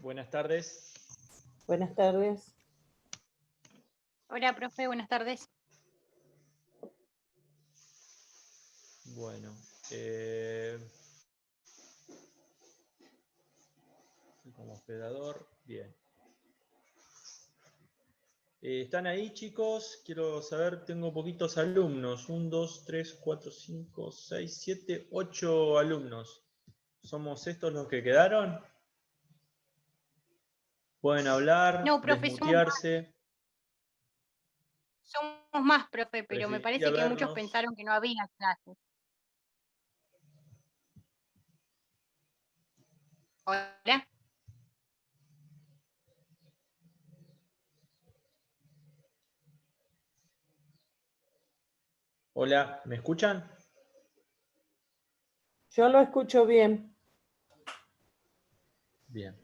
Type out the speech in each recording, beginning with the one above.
Buenas tardes. Buenas tardes. Hola, profe, buenas tardes. Bueno, como hospedador, bien. ¿Están ahí, chicos? Quiero saber, tengo poquitos alumnos. 1, 2, 3, 4, 5, 6, 7, 8 alumnos. ¿Somos estos los que quedaron? ¿Pueden hablar? No, profe, desmutearse. somos más, profe, pero me Preferiría parece que muchos vernos. pensaron que no había clases. Hola. Hola, ¿me escuchan? Yo lo escucho bien. Bien.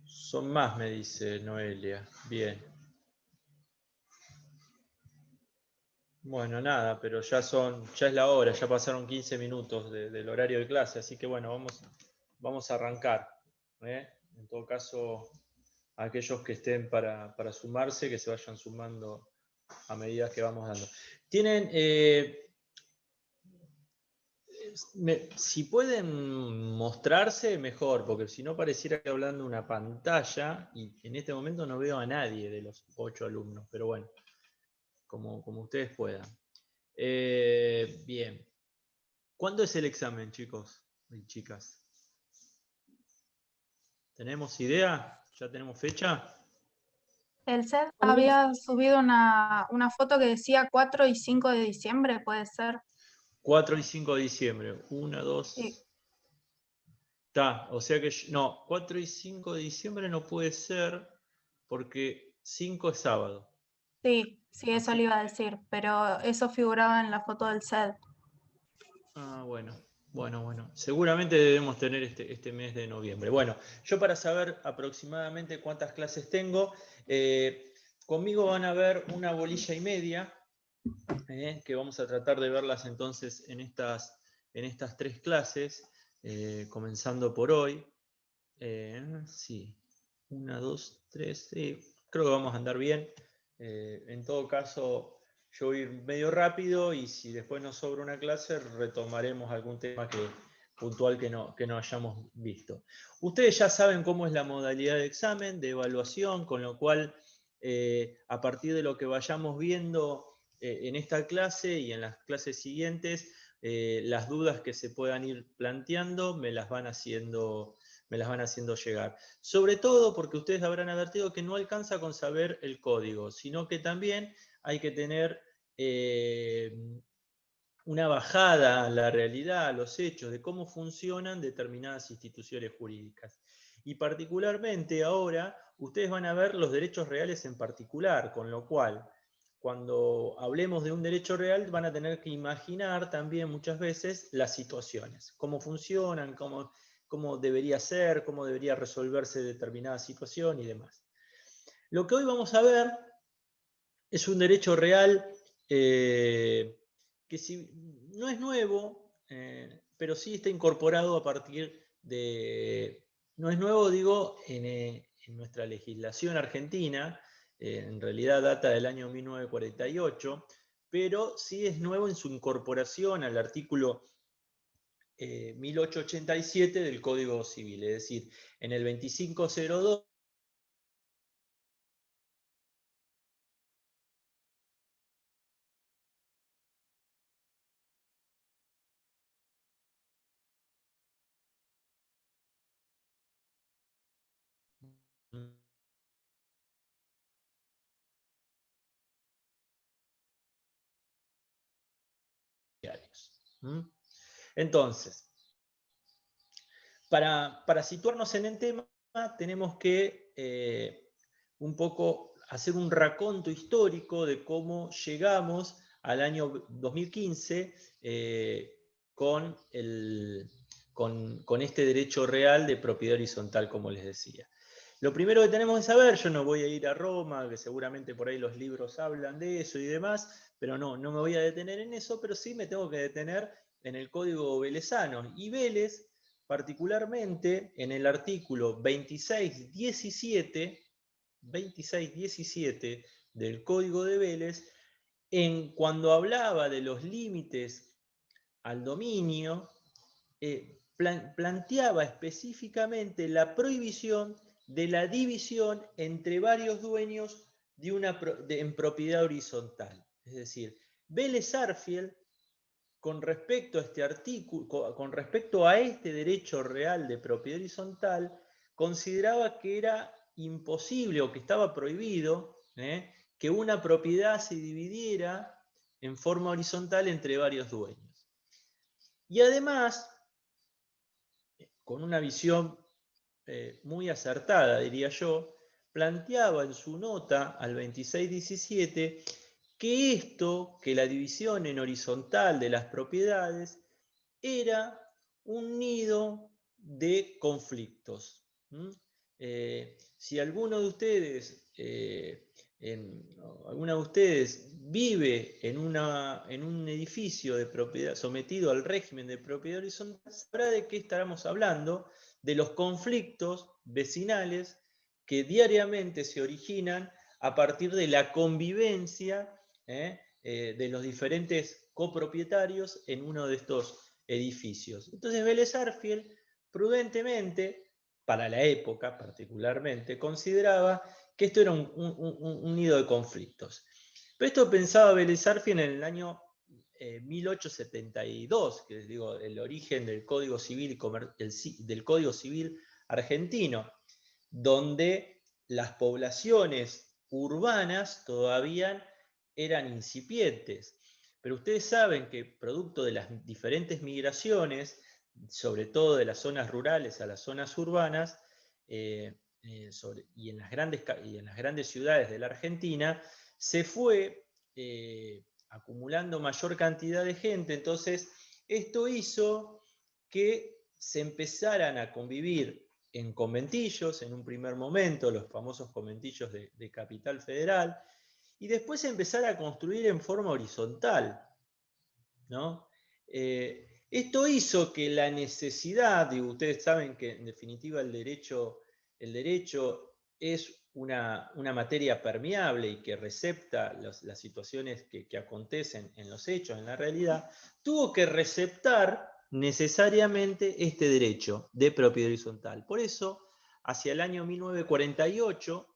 Son más, me dice Noelia. Bien. Bueno, nada, pero ya es la hora, ya pasaron 15 minutos del horario de clase, así que bueno, vamos a arrancar. En todo caso, aquellos que estén para sumarse, que se vayan sumando a medida que vamos dando. Tienen, si pueden mostrarse, mejor, porque si no pareciera que hablando una pantalla, y en este momento no veo a nadie de los 8 alumnos, pero bueno, como ustedes puedan. Bien. ¿Cuándo es el examen, chicos y chicas? ¿Tenemos idea? ¿Ya tenemos fecha? El CED había subido una foto que decía 4 y 5 de diciembre, ¿puede ser? 4 y 5 de diciembre. 1, 2. Sí. Está, o sea que no, 4 y 5 de diciembre no puede ser porque 5 es sábado. Sí, eso Así. le iba a decir, pero eso figuraba en la foto del CED. Ah, bueno. Seguramente debemos tener este mes de noviembre. Bueno, yo para saber aproximadamente cuántas clases tengo, conmigo van a ver una bolilla y media, que vamos a tratar de verlas entonces en estas 3 clases, comenzando por hoy. Sí, 1, 2, 3, sí, creo que vamos a andar bien. En todo caso, yo voy a ir medio rápido y si después nos sobra una clase, retomaremos algún tema puntual que no hayamos visto. Ustedes ya saben cómo es la modalidad de examen, de evaluación, con lo cual, a partir de lo que vayamos viendo en esta clase y en las clases siguientes, las dudas que se puedan ir planteando me las van haciendo llegar. Sobre todo porque ustedes habrán advertido que no alcanza con saber el código, sino que también hay que tener una bajada a la realidad, a los hechos, de cómo funcionan determinadas instituciones jurídicas. Y particularmente ahora, ustedes van a ver los derechos reales en particular, con lo cual, cuando hablemos de un derecho real, van a tener que imaginar también muchas veces las situaciones, cómo funcionan, cómo debería ser, cómo debería resolverse determinada situación y demás. Lo que hoy vamos a ver es un derecho real que no es nuevo, pero sí está incorporado a partir de... No es nuevo, digo, en nuestra legislación argentina, en realidad data del año 1948, pero sí es nuevo en su incorporación al artículo 1887 del Código Civil, es decir, en el 2502 diarios. Entonces, para situarnos en el tema, tenemos que un poco hacer un raconto histórico de cómo llegamos al año 2015 con este derecho real de propiedad horizontal, como les decía. Lo primero que tenemos que saber, yo no voy a ir a Roma, que seguramente por ahí los libros hablan de eso y demás, pero no me voy a detener en eso, pero sí me tengo que detener en el Código Velezano. Y Vélez, particularmente en el artículo 2617 del Código de Vélez, cuando hablaba de los límites al dominio, planteaba específicamente la prohibición de la división entre varios dueños en propiedad horizontal. Es decir, Vélez Sarsfield, con respecto a este artículo, con respecto a este derecho real de propiedad horizontal, consideraba que era imposible o que estaba prohibido que una propiedad se dividiera en forma horizontal entre varios dueños. Y además, con una visión muy acertada, diría yo, planteaba en su nota al 2617 que la división en horizontal de las propiedades era un nido de conflictos. Si alguno de ustedes, vive en un edificio de propiedad sometido al régimen de propiedad horizontal, sabrá de qué estaremos hablando, de los conflictos vecinales que diariamente se originan a partir de la convivencia de los diferentes copropietarios en uno de estos edificios. Entonces Vélez Sarsfield, prudentemente, para la época particularmente, consideraba que esto era un nido de conflictos. Pero esto pensaba Vélez Sarsfield en el año 1872, que les digo, el origen del Código Civil, del Código Civil argentino, donde las poblaciones urbanas todavía eran incipientes. Pero ustedes saben que producto de las diferentes migraciones, sobre todo de las zonas rurales a las zonas urbanas, y en las grandes ciudades de la Argentina, se fue acumulando mayor cantidad de gente. Entonces, esto hizo que se empezaran a convivir en conventillos, en un primer momento, los famosos conventillos de Capital Federal, y después se empezara a construir en forma horizontal, ¿no? Esto hizo que la necesidad, y ustedes saben que en definitiva el derecho es una materia permeable y que recepta las situaciones que acontecen en los hechos, en la realidad, tuvo que receptar necesariamente este derecho de propiedad horizontal. Por eso, hacia el año 1948,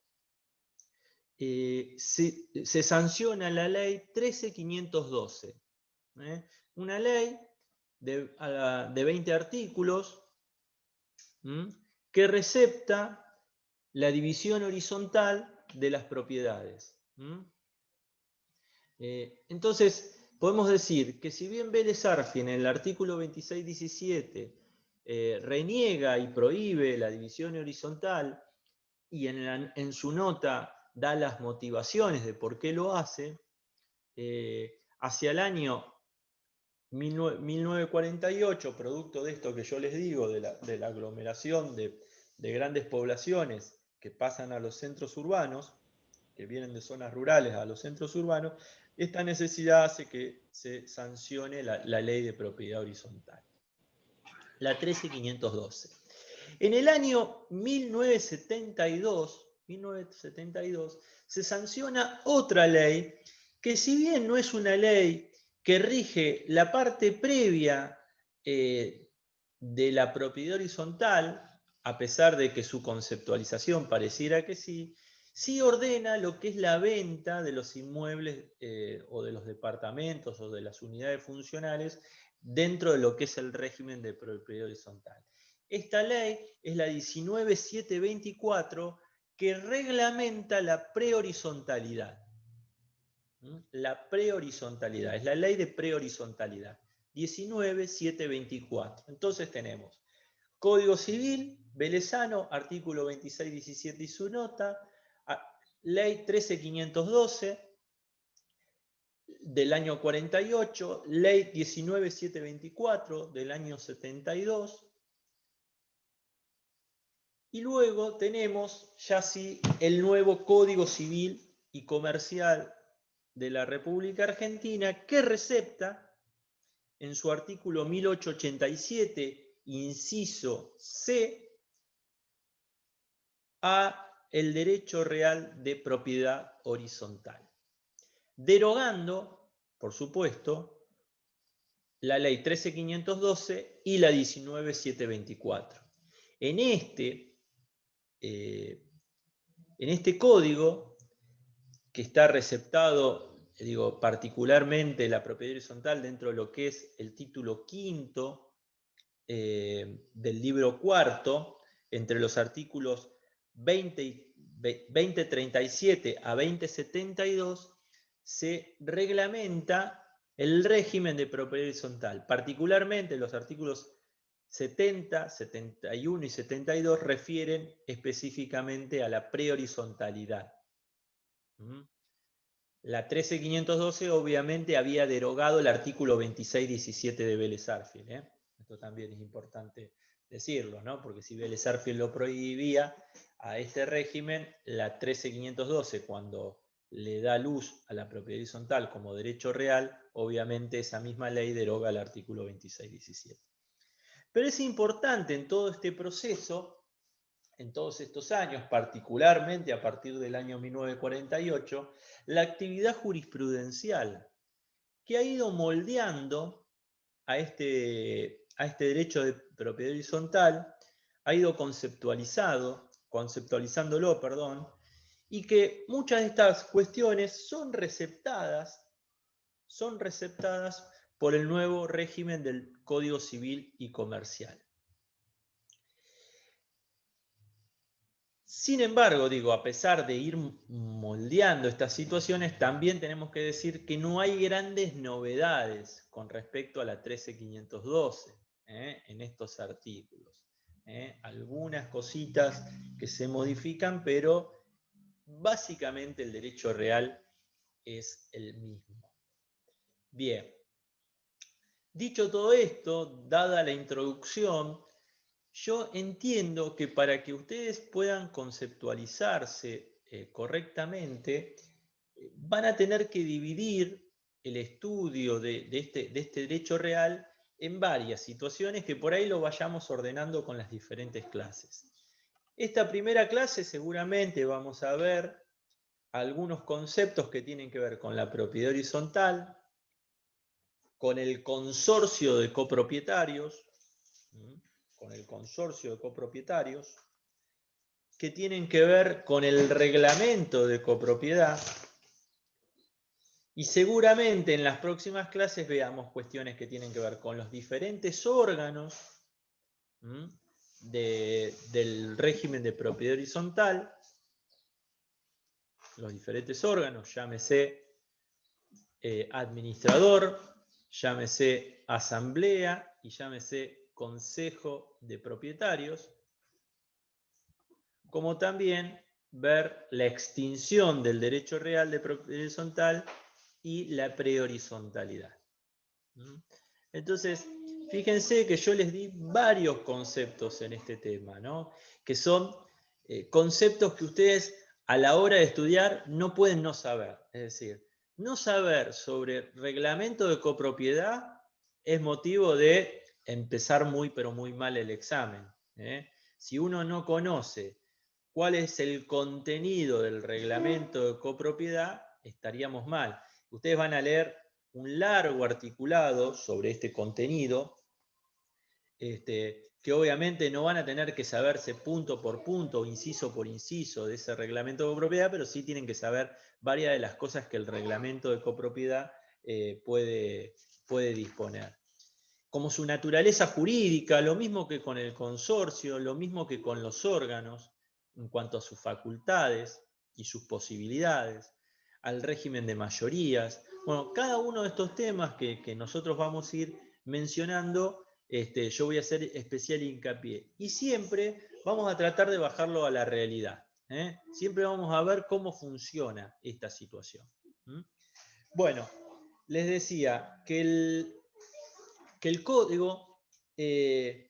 se sanciona la ley 13512, una ley de 20 artículos que recepta la división horizontal de las propiedades. Entonces, podemos decir que si bien Vélez Sarsfield en el artículo 2617 reniega y prohíbe la división horizontal y en su nota da las motivaciones de por qué lo hace, hacia el año 1948, producto de esto que yo les digo, de la aglomeración de grandes poblaciones que pasan a los centros urbanos, que vienen de zonas rurales a los centros urbanos, esta necesidad hace que se sancione la ley de propiedad horizontal, la 13512. En el año 1972 se sanciona otra ley que, si bien no es una ley que rige la parte previa de la propiedad horizontal, a pesar de que su conceptualización pareciera que sí ordena lo que es la venta de los inmuebles o de los departamentos o de las unidades funcionales dentro de lo que es el régimen de propiedad horizontal. Esta ley es la 19724, que reglamenta la prehorizontalidad. La prehorizontalidad, es la ley de prehorizontalidad, 19724. Entonces tenemos Código Civil, Velezano, artículo 2617 y su nota, ley 13512 del año 48, ley 19724 del año 72, y luego tenemos ya sí el nuevo Código Civil y Comercial de la República Argentina, que recepta en su artículo 1887 inciso C, a el derecho real de propiedad horizontal, derogando, por supuesto, la ley 13.512 y la 19.724. En este código, que está receptado, digo, particularmente la propiedad horizontal dentro de lo que es el título quinto del libro cuarto, entre los artículos 2037 a 2072, se reglamenta el régimen de propiedad horizontal. Particularmente los artículos 70, 71 y 72 refieren específicamente a la prehorizontalidad. La 13.512 obviamente había derogado el artículo 26.17 de Vélez-Sarsfield. Esto también es importante decirlo, ¿no? Porque si Vélez-Sarsfield lo prohibía a este régimen, la 13.512, cuando le da luz a la propiedad horizontal como derecho real, obviamente esa misma ley deroga el artículo 26.17. Pero es importante en todo este proceso, en todos estos años, particularmente a partir del año 1948, la actividad jurisprudencial que ha ido moldeando a este derecho de propiedad horizontal, ha ido conceptualizándolo, y que muchas de estas cuestiones son receptadas por el nuevo régimen del Código Civil y Comercial. Sin embargo, digo, a pesar de ir moldeando estas situaciones, también tenemos que decir que no hay grandes novedades con respecto a la 13.512 en estos artículos. Algunas cositas que se modifican, pero básicamente el derecho real es el mismo. Bien. Dicho todo esto, dada la introducción, yo entiendo que para que ustedes puedan conceptualizarse correctamente, van a tener que dividir el estudio de este derecho real en varias situaciones que por ahí lo vayamos ordenando con las diferentes clases. Esta primera clase seguramente vamos a ver algunos conceptos que tienen que ver con la propiedad horizontal, con el consorcio de copropietarios, que tienen que ver con el reglamento de copropiedad, y seguramente en las próximas clases veamos cuestiones que tienen que ver con los diferentes órganos del régimen de propiedad horizontal, los diferentes órganos, llámese administrador, llámese asamblea y llámese consejo de propietarios, como también ver la extinción del derecho real de propiedad horizontal y la prehorizontalidad. Entonces, fíjense que yo les di varios conceptos en este tema, ¿no? Que son conceptos que ustedes a la hora de estudiar no pueden no saber. Es decir, no saber sobre reglamento de copropiedad es motivo de empezar muy pero muy mal el examen. Si uno no conoce cuál es el contenido del reglamento de copropiedad, estaríamos mal. Ustedes van a leer un largo articulado sobre este contenido, que obviamente no van a tener que saberse punto por punto, inciso por inciso de ese reglamento de copropiedad, pero sí tienen que saber varias de las cosas que el reglamento de copropiedad puede disponer. Como su naturaleza jurídica, lo mismo que con el consorcio, lo mismo que con los órganos, en cuanto a sus facultades y sus posibilidades, al régimen de mayorías. Bueno, cada uno de estos temas que nosotros vamos a ir mencionando, yo voy a hacer especial hincapié. Y siempre vamos a tratar de bajarlo a la realidad. Siempre vamos a ver cómo funciona esta situación. Bueno, les decía que el código,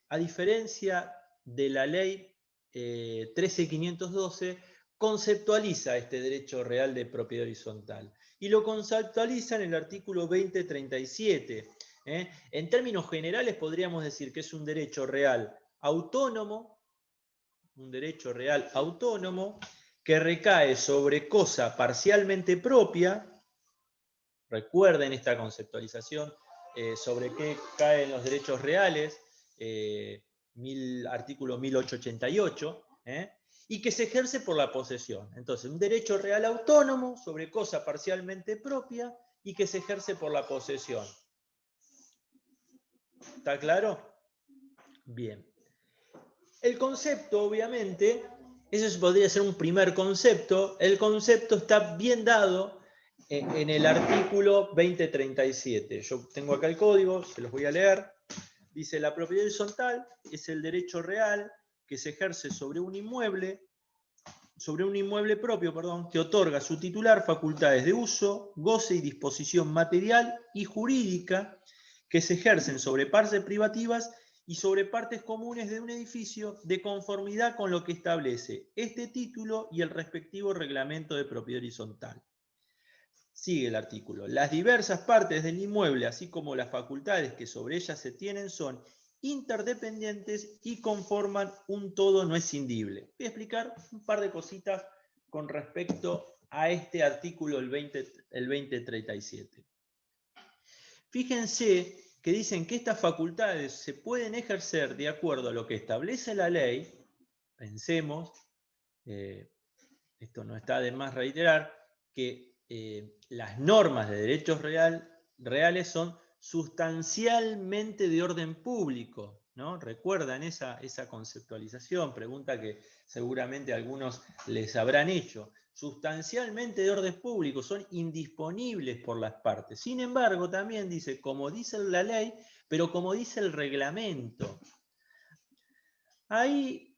a diferencia de la ley 13.512, conceptualiza este derecho real de propiedad horizontal. Y lo conceptualiza en el artículo 2037 En términos generales podríamos decir que es un derecho real autónomo, que recae sobre cosa parcialmente propia. Recuerden esta conceptualización sobre qué caen los derechos reales, artículo 1888, y que se ejerce por la posesión. Entonces, un derecho real autónomo sobre cosa parcialmente propia y que se ejerce por la posesión. ¿Está claro? Bien. El concepto, obviamente, ese podría ser un primer concepto. El concepto está bien dado en el artículo 2037. Yo tengo acá el código, se los voy a leer. Dice: la propiedad horizontal es el derecho real que se ejerce sobre un inmueble propio, que otorga a su titular facultades de uso, goce y disposición material y jurídica que se ejercen sobre partes privativas y sobre partes comunes de un edificio de conformidad con lo que establece este título y el respectivo reglamento de propiedad horizontal. Sigue el artículo. Las diversas partes del inmueble, así como las facultades que sobre ellas se tienen, son interdependientes y conforman un todo no escindible. Voy a explicar un par de cositas con respecto a este artículo, el 2037. Fíjense que dicen que estas facultades se pueden ejercer de acuerdo a lo que establece la ley. Pensemos, esto no está de más reiterar, que las normas de derechos reales son sustancialmente de orden público, ¿no? ¿Recuerdan esa conceptualización? Pregunta que seguramente algunos les habrán hecho. Sustancialmente de orden público, son indisponibles por las partes. Sin embargo, también dice, como dice la ley, pero como dice el reglamento. Ahí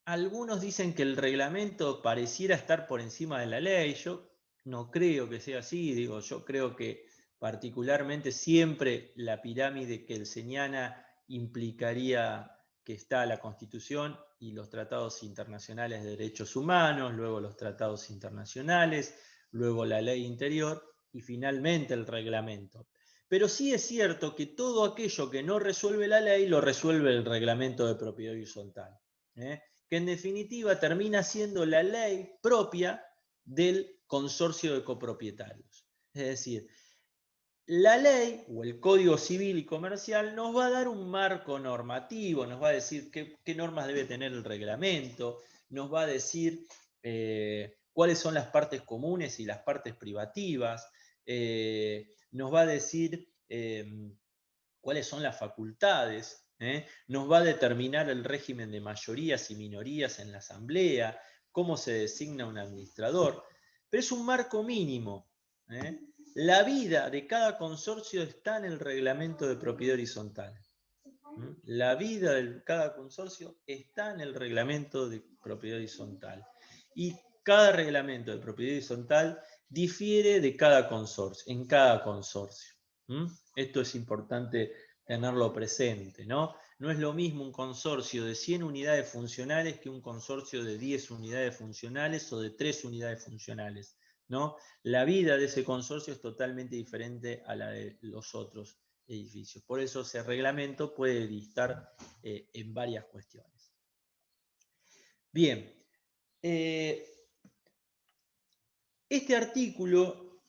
algunos dicen que el reglamento pareciera estar por encima de la ley. Yo no creo que sea así. Digo, yo creo que particularmente siempre la pirámide kelseniana implicaría que está la Constitución y los tratados internacionales de derechos humanos, luego los tratados internacionales, luego la ley interior y finalmente el reglamento. Pero sí es cierto que todo aquello que no resuelve la ley lo resuelve el reglamento de propiedad horizontal, que en definitiva termina siendo la ley propia del consorcio de copropietarios. Es decir, la ley o el Código Civil y Comercial nos va a dar un marco normativo, nos va a decir qué normas debe tener el reglamento, nos va a decir cuáles son las partes comunes y las partes privativas, nos va a decir cuáles son las facultades, nos va a determinar el régimen de mayorías y minorías en la asamblea, cómo se designa un administrador, pero es un marco mínimo. La vida de cada consorcio está en el reglamento de propiedad horizontal. La vida de cada consorcio está en el reglamento de propiedad horizontal. Y cada reglamento de propiedad horizontal difiere de cada consorcio, en cada consorcio. Esto es importante tenerlo presente, ¿no? No es lo mismo un consorcio de 100 unidades funcionales que un consorcio de 10 unidades funcionales o de 3 unidades funcionales, ¿no? La vida de ese consorcio es totalmente diferente a la de los otros edificios. Por eso ese reglamento puede distar en varias cuestiones. Bien. Este artículo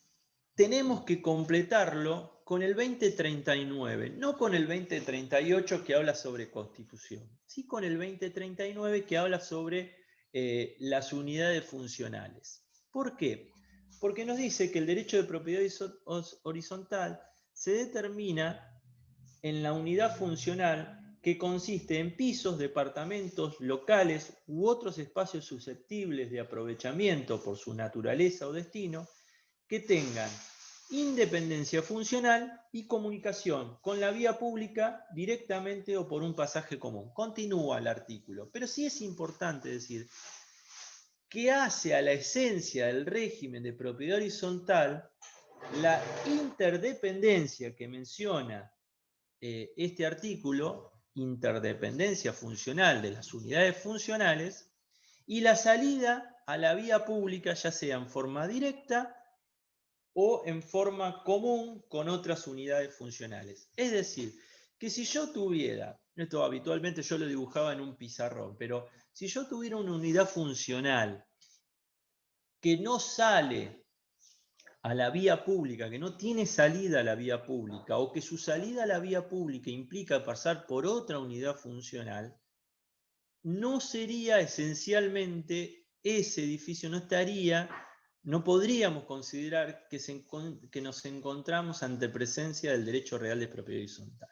tenemos que completarlo con el 2039, no con el 2038 que habla sobre constitución, sí con el 2039 que habla sobre las unidades funcionales. ¿Por qué? Porque nos dice que el derecho de propiedad horizontal se determina en la unidad funcional que consiste en pisos, departamentos, locales u otros espacios susceptibles de aprovechamiento por su naturaleza o destino que tengan independencia funcional y comunicación con la vía pública directamente o por un pasaje común. Continúa el artículo, pero sí es importante decir que hace a la esencia del régimen de propiedad horizontal la interdependencia que menciona este artículo, interdependencia funcional de las unidades funcionales, y la salida a la vía pública, ya sea en forma directa o en forma común con otras unidades funcionales. Es decir, que si yo tuviera, esto habitualmente yo lo dibujaba en un pizarrón, pero si yo tuviera una unidad funcional que no sale a la vía pública, que no tiene salida a la vía pública, o que su salida a la vía pública implica pasar por otra unidad funcional, no sería esencialmente ese edificio, no podríamos considerar que nos encontramos ante presencia del derecho real de propiedad horizontal.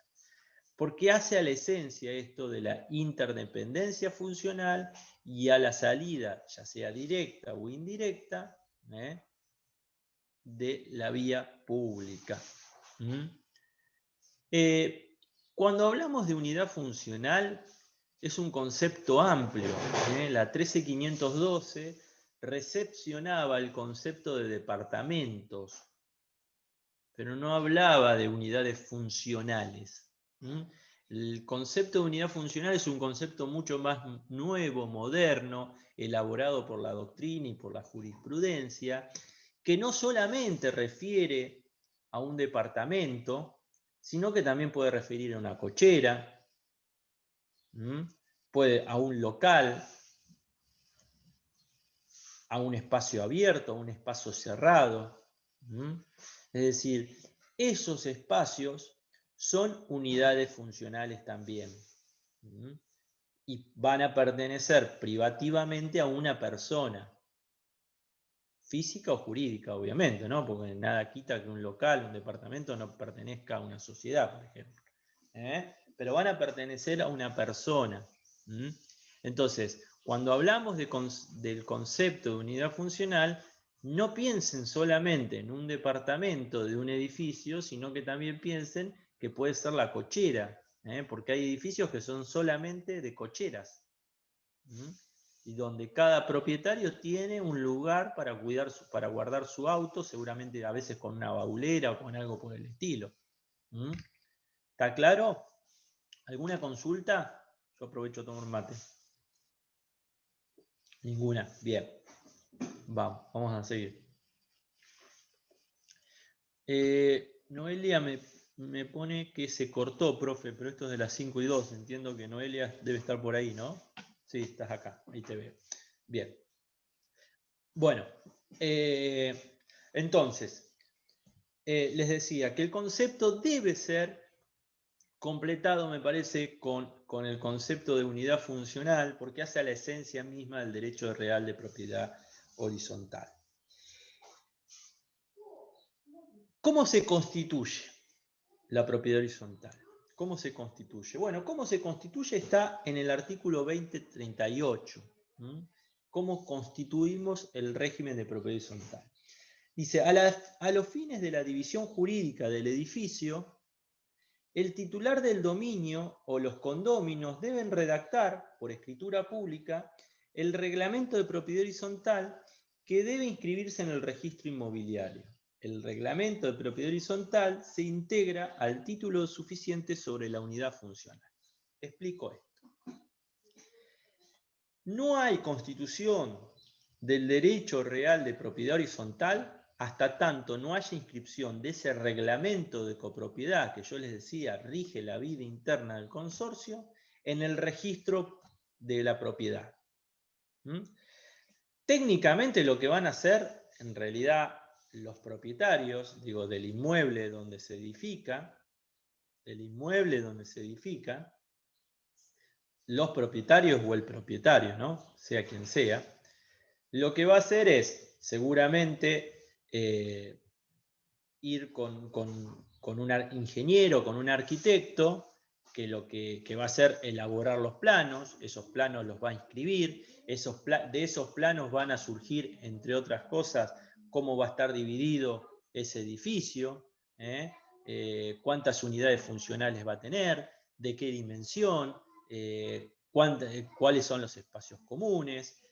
Porque hace a la esencia esto de la interdependencia funcional y a la salida, ya sea directa o indirecta, de la vía pública. Cuando hablamos de unidad funcional, es un concepto amplio. La 13512 recepcionaba el concepto de departamentos, pero no hablaba de unidades funcionales. El concepto de unidad funcional es un concepto mucho más nuevo, moderno, elaborado por la doctrina y por la jurisprudencia, que no solamente refiere a un departamento, sino que también puede referir a una cochera, a un local, a un espacio abierto, a un espacio cerrado. Es decir, esos espacios son unidades funcionales también. Y van a pertenecer privativamente a una persona, física o jurídica, obviamente, ¿no? Porque nada quita que un local, un departamento no pertenezca a una sociedad, por ejemplo. Pero van a pertenecer a una persona. Entonces, cuando hablamos del concepto de unidad funcional, no piensen solamente en un departamento de un edificio, sino que también piensen que puede ser la cochera, porque hay edificios que son solamente de cocheras, y donde cada propietario tiene un lugar para guardar su auto, seguramente a veces con una baulera o con algo por el estilo. ¿Está claro? ¿Alguna consulta? Yo aprovecho a tomar mate. Ninguna. Bien. Vamos a seguir. Noelia me pone que se cortó, profe, pero esto es de las 5 y 2. Entiendo que Noelia debe estar por ahí, ¿no? Sí, estás acá. Ahí te veo. Bien. Bueno. Entonces, les decía que el concepto debe ser completado, me parece, con el concepto de unidad funcional, porque hace a la esencia misma del derecho real de propiedad horizontal. ¿Cómo se constituye la propiedad horizontal? ¿Cómo se constituye? Bueno, ¿cómo se constituye? Está en el artículo 2038. ¿Cómo constituimos el régimen de propiedad horizontal? Dice, a los fines de la división jurídica del edificio, el titular del dominio o los condóminos deben redactar, por escritura pública, el reglamento de propiedad horizontal que debe inscribirse en el registro inmobiliario. El reglamento de propiedad horizontal se integra al título suficiente sobre la unidad funcional. Explico esto. No hay constitución del derecho real de propiedad horizontal hasta tanto no haya inscripción de ese reglamento de copropiedad que yo les decía rige la vida interna del consorcio en el registro de la propiedad. Técnicamente lo que van a hacer, en realidad, los propietarios, digo, del inmueble donde se edifica, los propietarios o el propietario, ¿no? Sea quien sea, lo que va a hacer es, seguramente, ir con un ingeniero, con un arquitecto, que lo que va a hacer es elaborar los planos, esos planos los va a inscribir, de esos planos van a surgir, entre otras cosas, cómo va a estar dividido ese edificio, cuántas unidades funcionales va a tener, de qué dimensión, cuáles son los espacios comunes.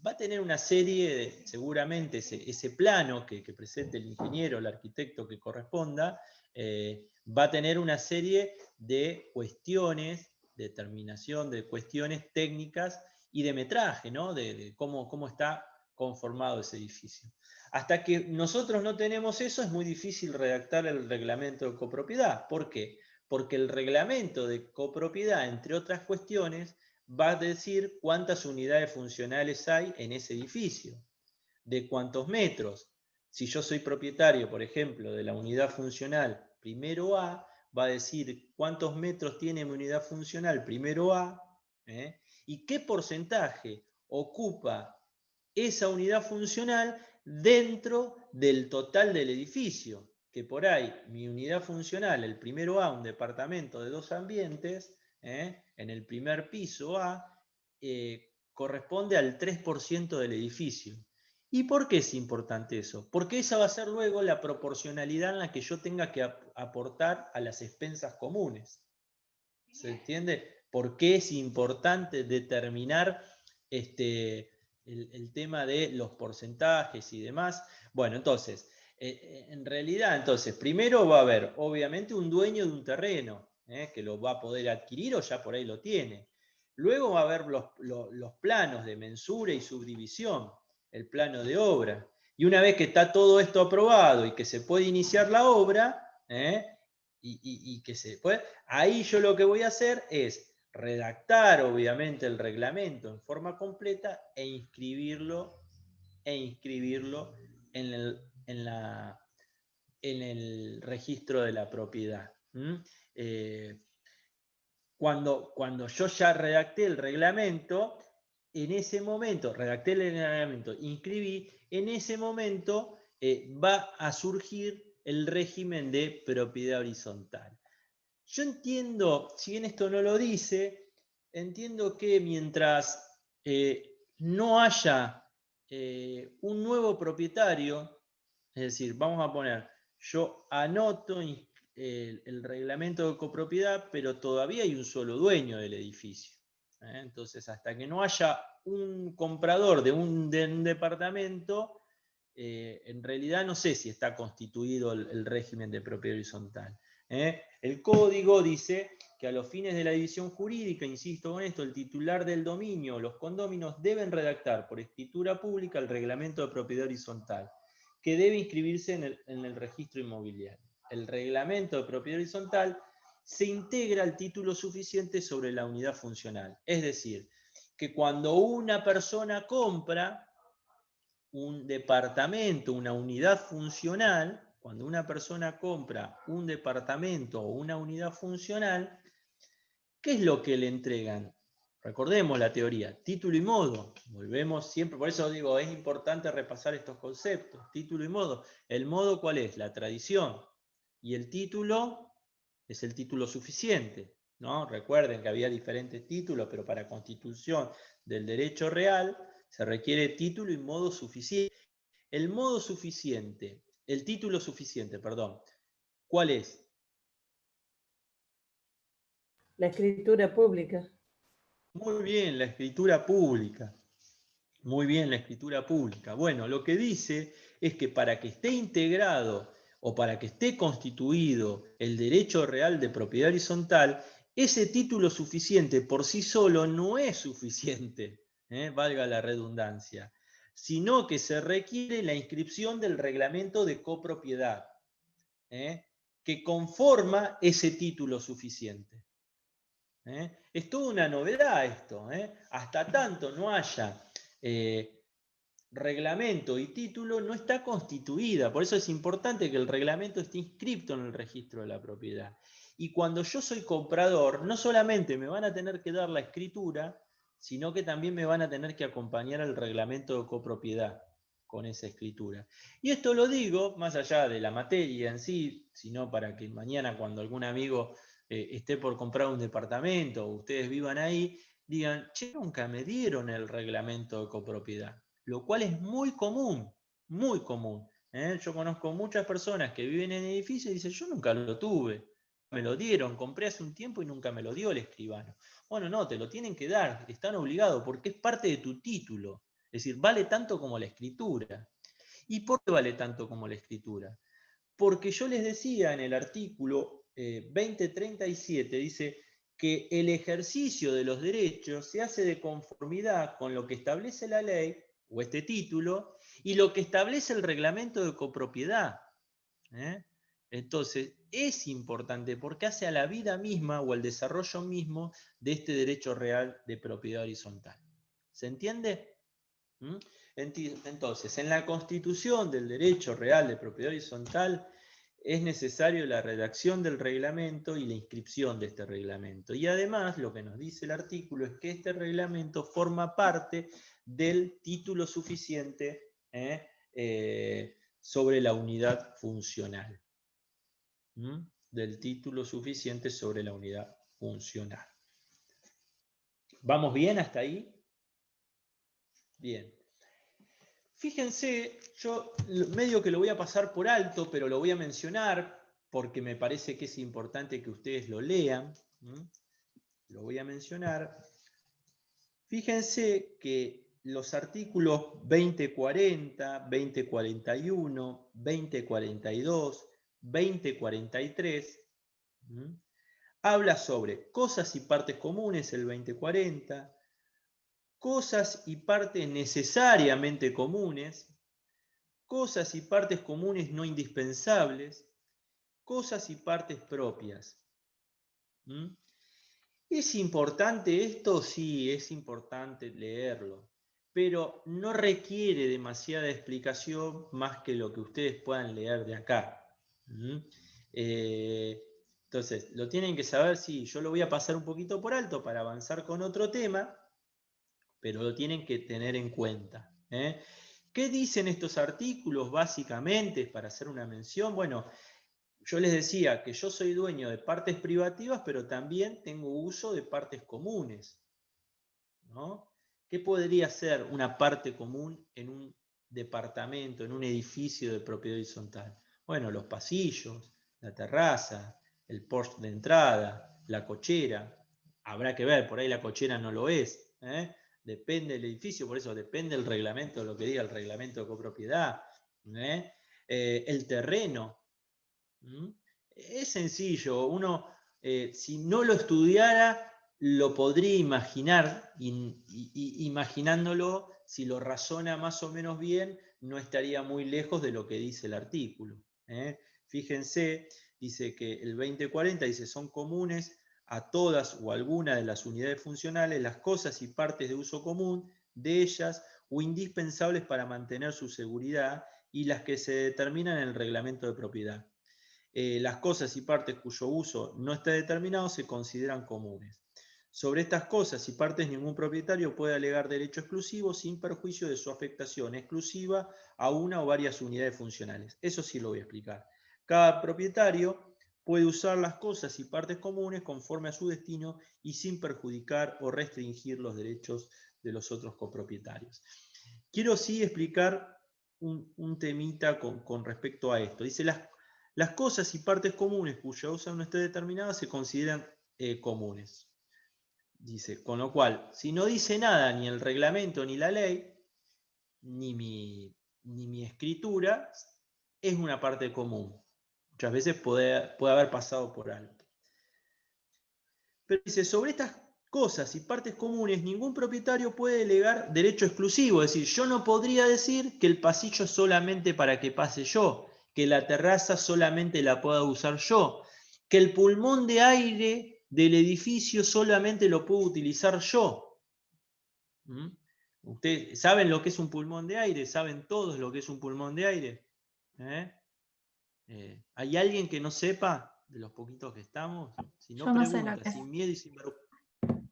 Va a tener una serie, seguramente ese plano que presente el ingeniero, el arquitecto que corresponda, va a tener una serie de cuestiones, determinación de cuestiones técnicas y de metraje, ¿no? de cómo está conformado ese edificio. Hasta que nosotros no tenemos eso, es muy difícil redactar el reglamento de copropiedad. ¿Por qué? Porque el reglamento de copropiedad, entre otras cuestiones, va a decir cuántas unidades funcionales hay en ese edificio, de cuántos metros. Si yo soy propietario, por ejemplo, de la unidad funcional primero A, va a decir cuántos metros tiene mi unidad funcional primero A, y qué porcentaje ocupa esa unidad funcional dentro del total del edificio. Que por ahí mi unidad funcional, el primero A, un departamento de 2 ambientes, en el primer piso A, corresponde al 3% del edificio. ¿Y por qué es importante eso? Porque esa va a ser luego la proporcionalidad en la que yo tenga que aportar a las expensas comunes. ¿Se entiende? ¿Por qué es importante determinar el tema de los porcentajes y demás? Bueno, entonces, en realidad, entonces, primero va a haber, obviamente, un dueño de un terreno, que lo va a poder adquirir o ya por ahí lo tiene. Luego va a haber los planos de mensura y subdivisión, el plano de obra. Y una vez que está todo esto aprobado y que se puede iniciar la obra, y que se puede, ahí yo lo que voy a hacer es redactar, obviamente, el reglamento en forma completa e inscribirlo en el registro de la propiedad. Cuando yo ya redacté el reglamento, en ese momento, redacté el reglamento, inscribí, en ese momento va a surgir el régimen de propiedad horizontal. Yo entiendo, si bien esto no lo dice, entiendo que mientras no haya un nuevo propietario, es decir, vamos a poner, yo anoto el reglamento de copropiedad, pero todavía hay un solo dueño del edificio. Entonces, hasta que no haya un comprador de un departamento, en realidad no sé si está constituido el régimen de propiedad horizontal. El código dice que a los fines de la división jurídica, insisto con esto, el titular del dominio o los condóminos deben redactar por escritura pública el reglamento de propiedad horizontal, que debe inscribirse en el registro inmobiliario. El reglamento de propiedad horizontal se integra al título suficiente sobre la unidad funcional. Es decir, que cuando una persona compra un departamento, una unidad funcional, cuando una persona compra un departamento o una unidad funcional, ¿qué es lo que le entregan? Recordemos la teoría, título y modo. Volvemos siempre, por eso digo, es importante repasar estos conceptos, título y modo. ¿El modo cuál es? La tradición. Y el título es el título suficiente, ¿no? Recuerden que había diferentes títulos, pero para constitución del derecho real se requiere título y modo suficiente. El modo suficiente, el título suficiente, perdón, ¿cuál es? La escritura pública. Muy bien, la escritura pública. Muy bien, la escritura pública. Bueno, lo que dice es que para que esté integrado o para que esté constituido el derecho real de propiedad horizontal, ese título suficiente por sí solo no es suficiente, valga la redundancia, sino que se requiere la inscripción del reglamento de copropiedad, que conforma ese título suficiente. Es toda una novedad esto. Hasta tanto no haya reglamento y título, no está constituida. Por eso es importante que el reglamento esté inscrito en el registro de la propiedad. Y cuando yo soy comprador, no solamente me van a tener que dar la escritura, sino que también me van a tener que acompañar al reglamento de copropiedad con esa escritura. Y esto lo digo más allá de la materia en sí, sino para que mañana cuando algún amigo esté por comprar un departamento o ustedes vivan ahí, digan, che, nunca me dieron el reglamento de copropiedad. Lo cual es muy común, muy común. Yo conozco muchas personas que viven en edificios y dicen, yo nunca lo tuve, me lo dieron, compré hace un tiempo y nunca me lo dio el escribano. Bueno, no, te lo tienen que dar, están obligados porque es parte de tu título. Es decir, vale tanto como la escritura. ¿Y por qué vale tanto como la escritura? Porque yo les decía en el artículo 2037, dice que el ejercicio de los derechos se hace de conformidad con lo que establece la ley o este título y lo que establece el reglamento de copropiedad. Entonces, es importante porque hace a la vida misma o al desarrollo mismo de este derecho real de propiedad horizontal. ¿Se entiende? Entonces, en la constitución del derecho real de propiedad horizontal es necesario la redacción del reglamento y la inscripción de este reglamento. Y además, lo que nos dice el artículo es que este reglamento forma parte del título suficiente sobre la unidad funcional. Del título suficiente sobre la unidad funcional. ¿Vamos bien hasta ahí? Bien. Fíjense, yo medio que lo voy a pasar por alto, pero lo voy a mencionar porque me parece que es importante que ustedes lo lean. Lo voy a mencionar. Fíjense que los artículos 2040, 2041, 2042, 2043 habla sobre cosas y partes comunes, el 2040, cosas y partes necesariamente comunes, cosas y partes comunes no indispensables, cosas y partes propias. ¿Es importante esto? Sí, es importante leerlo, pero no requiere demasiada explicación más que lo que ustedes puedan leer de acá. Entonces, lo tienen que saber, sí, yo lo voy a pasar un poquito por alto para avanzar con otro tema, pero lo tienen que tener en cuenta. ¿Qué dicen estos artículos básicamente para hacer una mención? Bueno, yo les decía que yo soy dueño de partes privativas, pero también tengo uso de partes comunes, ¿no? ¿Qué podría ser una parte común en un departamento, en un edificio de propiedad horizontal? Bueno, los pasillos, la terraza, el porche de entrada, la cochera. Habrá que ver, por ahí la cochera no lo es. Depende del edificio, por eso depende del reglamento, lo que diga el reglamento de copropiedad. El terreno. Es sencillo, uno si no lo estudiara lo podría imaginar, imaginándolo, si lo razona más o menos bien, no estaría muy lejos de lo que dice el artículo. Fíjense, dice que el 2040 dice son comunes a todas o alguna de las unidades funcionales las cosas y partes de uso común de ellas o indispensables para mantener su seguridad y las que se determinan en el reglamento de propiedad. Las cosas y partes cuyo uso no está determinado se consideran comunes. Sobre estas cosas y partes ningún propietario puede alegar derecho exclusivo sin perjuicio de su afectación exclusiva a una o varias unidades funcionales. Eso sí lo voy a explicar. Cada propietario puede usar las cosas y partes comunes conforme a su destino y sin perjudicar o restringir los derechos de los otros copropietarios. Quiero sí explicar un temita con respecto a esto. Dice, las cosas y partes comunes cuya uso no esté determinada se consideran comunes. Dice, con lo cual, si no dice nada ni el reglamento ni la ley, ni mi escritura, es una parte común. Muchas veces puede haber pasado por alto. Pero dice, sobre estas cosas y partes comunes, ningún propietario puede delegar derecho exclusivo. Es decir, yo no podría decir que el pasillo es solamente para que pase yo, que la terraza solamente la pueda usar yo, que el pulmón de aire del edificio solamente lo puedo utilizar yo. ¿Ustedes saben lo que es un pulmón de aire? ¿Saben todos lo que es un pulmón de aire? ¿Hay alguien que no sepa de los poquitos que estamos? Si no, Yo no sé lo pregunta, que es. sin miedo y sin vergüenza.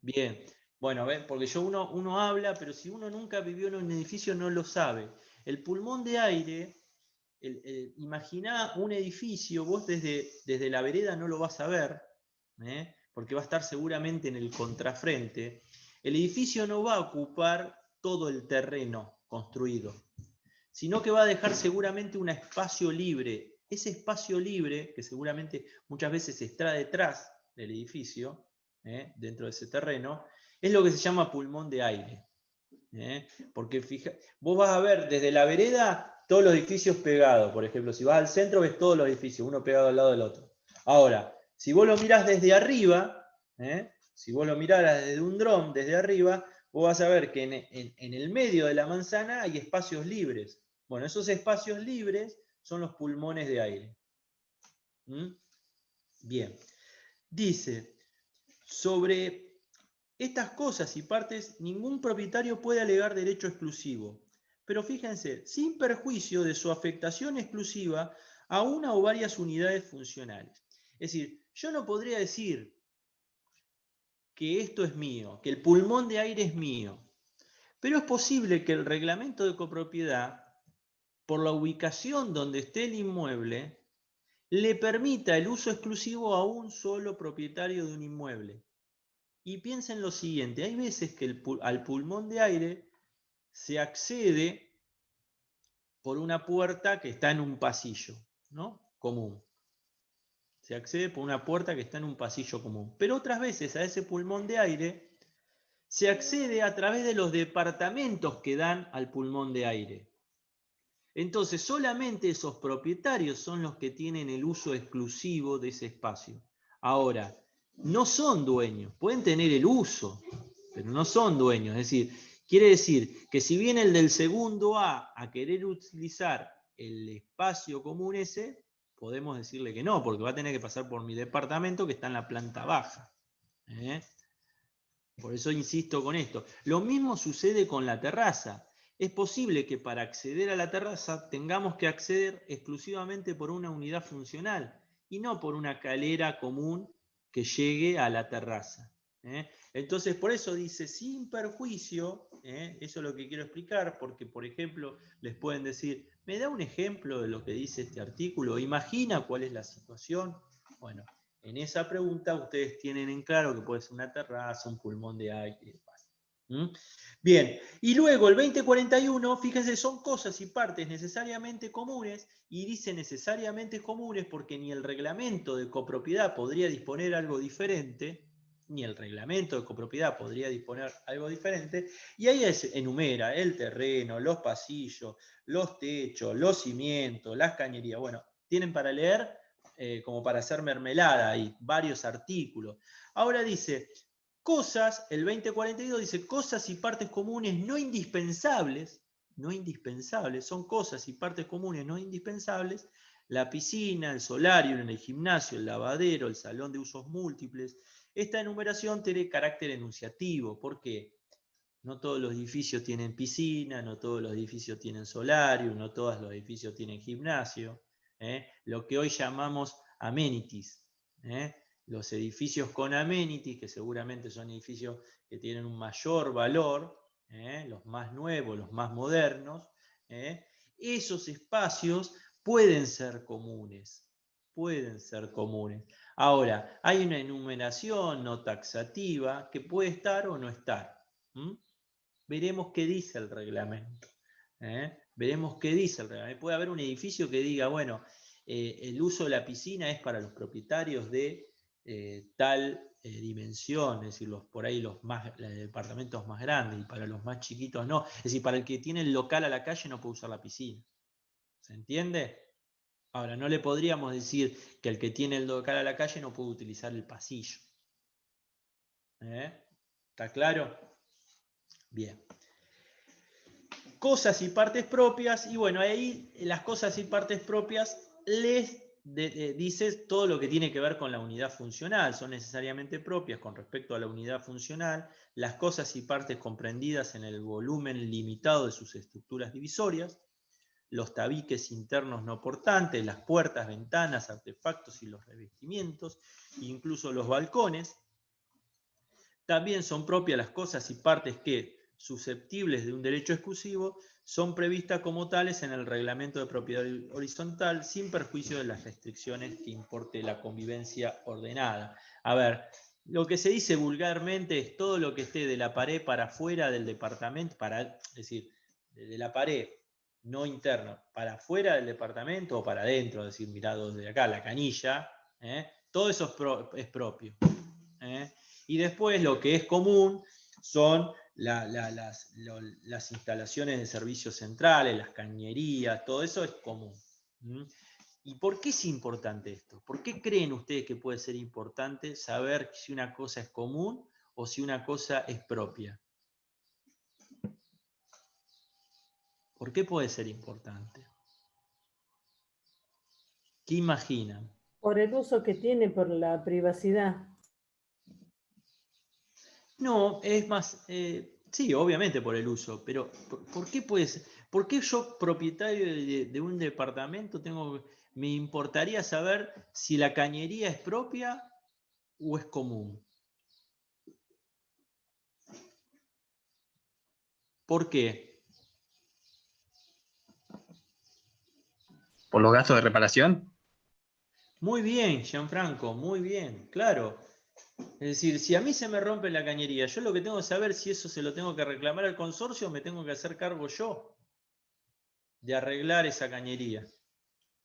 Bien, bueno, porque uno habla, pero si uno nunca vivió en un edificio no lo sabe. El pulmón de aire, imaginá un edificio, vos desde la vereda no lo vas a ver, porque va a estar seguramente en el contrafrente. El edificio no va a ocupar todo el terreno construido, sino que va a dejar seguramente un espacio libre. Ese espacio libre, que seguramente muchas veces está detrás del edificio, dentro de ese terreno, es lo que se llama pulmón de aire. Porque vos vas a ver desde la vereda todos los edificios pegados. Por ejemplo, si vas al centro ves todos los edificios, uno pegado al lado del otro. Ahora, si vos lo mirás desde arriba, si vos lo miraras desde un dron, desde arriba, vos vas a ver que en el medio de la manzana hay espacios libres. Bueno, esos espacios libres son los pulmones de aire. ¿Mm? Bien. Dice, sobre estas cosas y partes, ningún propietario puede alegar derecho exclusivo. Pero fíjense, sin perjuicio de su afectación exclusiva a una o varias unidades funcionales. Es decir, yo no podría decir que esto es mío, que el pulmón de aire es mío. Pero es posible que el reglamento de copropiedad, por la ubicación donde esté el inmueble, le permita el uso exclusivo a un solo propietario de un inmueble. Y piensen lo siguiente, hay veces que al pulmón de aire se accede por una puerta que está en un pasillo, ¿no? Común. Se accede por una puerta que está en un pasillo común. Pero otras veces a ese pulmón de aire se accede a través de los departamentos que dan al pulmón de aire. Entonces, solamente esos propietarios son los que tienen el uso exclusivo de ese espacio. Ahora, no son dueños, pueden tener el uso, pero no son dueños. Es decir, quiere decir que si viene el del segundo A a querer utilizar el espacio común ese, podemos decirle que no, porque va a tener que pasar por mi departamento que está en la planta baja. Por eso insisto con esto. Lo mismo sucede con la terraza. Es posible que para acceder a la terraza tengamos que acceder exclusivamente por una unidad funcional y no por una calera común que llegue a la terraza. Entonces, por eso dice, sin perjuicio, eso es lo que quiero explicar, porque, por ejemplo, les pueden decir, ¿me da un ejemplo de lo que dice este artículo? ¿Imagina cuál es la situación? Bueno, en esa pregunta ustedes tienen en claro que puede ser una terraza, un pulmón de aire y demás. Bien, y luego el 2041, fíjense, son cosas y partes necesariamente comunes, y dice necesariamente comunes porque ni el reglamento de copropiedad podría disponer algo diferente, ni el reglamento de copropiedad podría disponer algo diferente, y ahí enumera el terreno, los pasillos, los techos, los cimientos, las cañerías. Bueno, tienen para leer como para hacer mermelada ahí, varios artículos. Ahora dice, cosas, el 2042 dice, cosas y partes comunes no indispensables, son cosas y partes comunes no indispensables, la piscina, el solario, el gimnasio, el lavadero, el salón de usos múltiples. Esta enumeración tiene carácter enunciativo, ¿por qué? No todos los edificios tienen piscina, no todos los edificios tienen solario, no todos los edificios tienen gimnasio. Lo que hoy llamamos amenities. Los edificios con amenities, que seguramente son edificios que tienen un mayor valor, los más nuevos, los más modernos, esos espacios pueden ser comunes. Pueden ser comunes. Ahora, hay una enumeración no taxativa que puede estar o no estar. Veremos qué dice el reglamento. Veremos qué dice el reglamento. Puede haber un edificio que diga, bueno, el uso de la piscina es para los propietarios de tal dimensión, es decir, por ahí los departamentos más grandes, y para los más chiquitos no. Es decir, para el que tiene el local a la calle no puede usar la piscina. ¿Se entiende? Ahora, no le podríamos decir que el que tiene el local a la calle no puede utilizar el pasillo. ¿Está claro? Bien. Cosas y partes propias, y bueno, ahí las cosas y partes propias les dice todo lo que tiene que ver con la unidad funcional, son necesariamente propias con respecto a la unidad funcional, las cosas y partes comprendidas en el volumen limitado de sus estructuras divisorias, los tabiques internos no portantes, las puertas, ventanas, artefactos y los revestimientos, incluso los balcones. También son propias las cosas y partes que, susceptibles de un derecho exclusivo, son previstas como tales en el reglamento de propiedad horizontal, sin perjuicio de las restricciones que importe la convivencia ordenada. A ver, lo que se dice vulgarmente es todo lo que esté de la pared para afuera del departamento, es decir, de la pared no interna, para afuera del departamento o para adentro, es decir, mirado desde acá, la canilla, todo eso es propio. Y después lo que es común son las instalaciones de servicios centrales, las cañerías, todo eso es común. ¿Y por qué es importante esto? ¿Por qué creen ustedes que puede ser importante saber si una cosa es común o si una cosa es propia? ¿Por qué puede ser importante? ¿Qué imaginan? Por el uso que tiene, por la privacidad. No, es más, sí, obviamente por el uso, pero ¿por qué puede ser? ¿Por qué yo, propietario de un departamento, me importaría saber si la cañería es propia o es común? ¿Por qué? ¿Por los gastos de reparación? Muy bien, Gianfranco, muy bien, claro. Es decir, si a mí se me rompe la cañería, yo lo que tengo que saber si eso se lo tengo que reclamar al consorcio o me tengo que hacer cargo yo de arreglar esa cañería.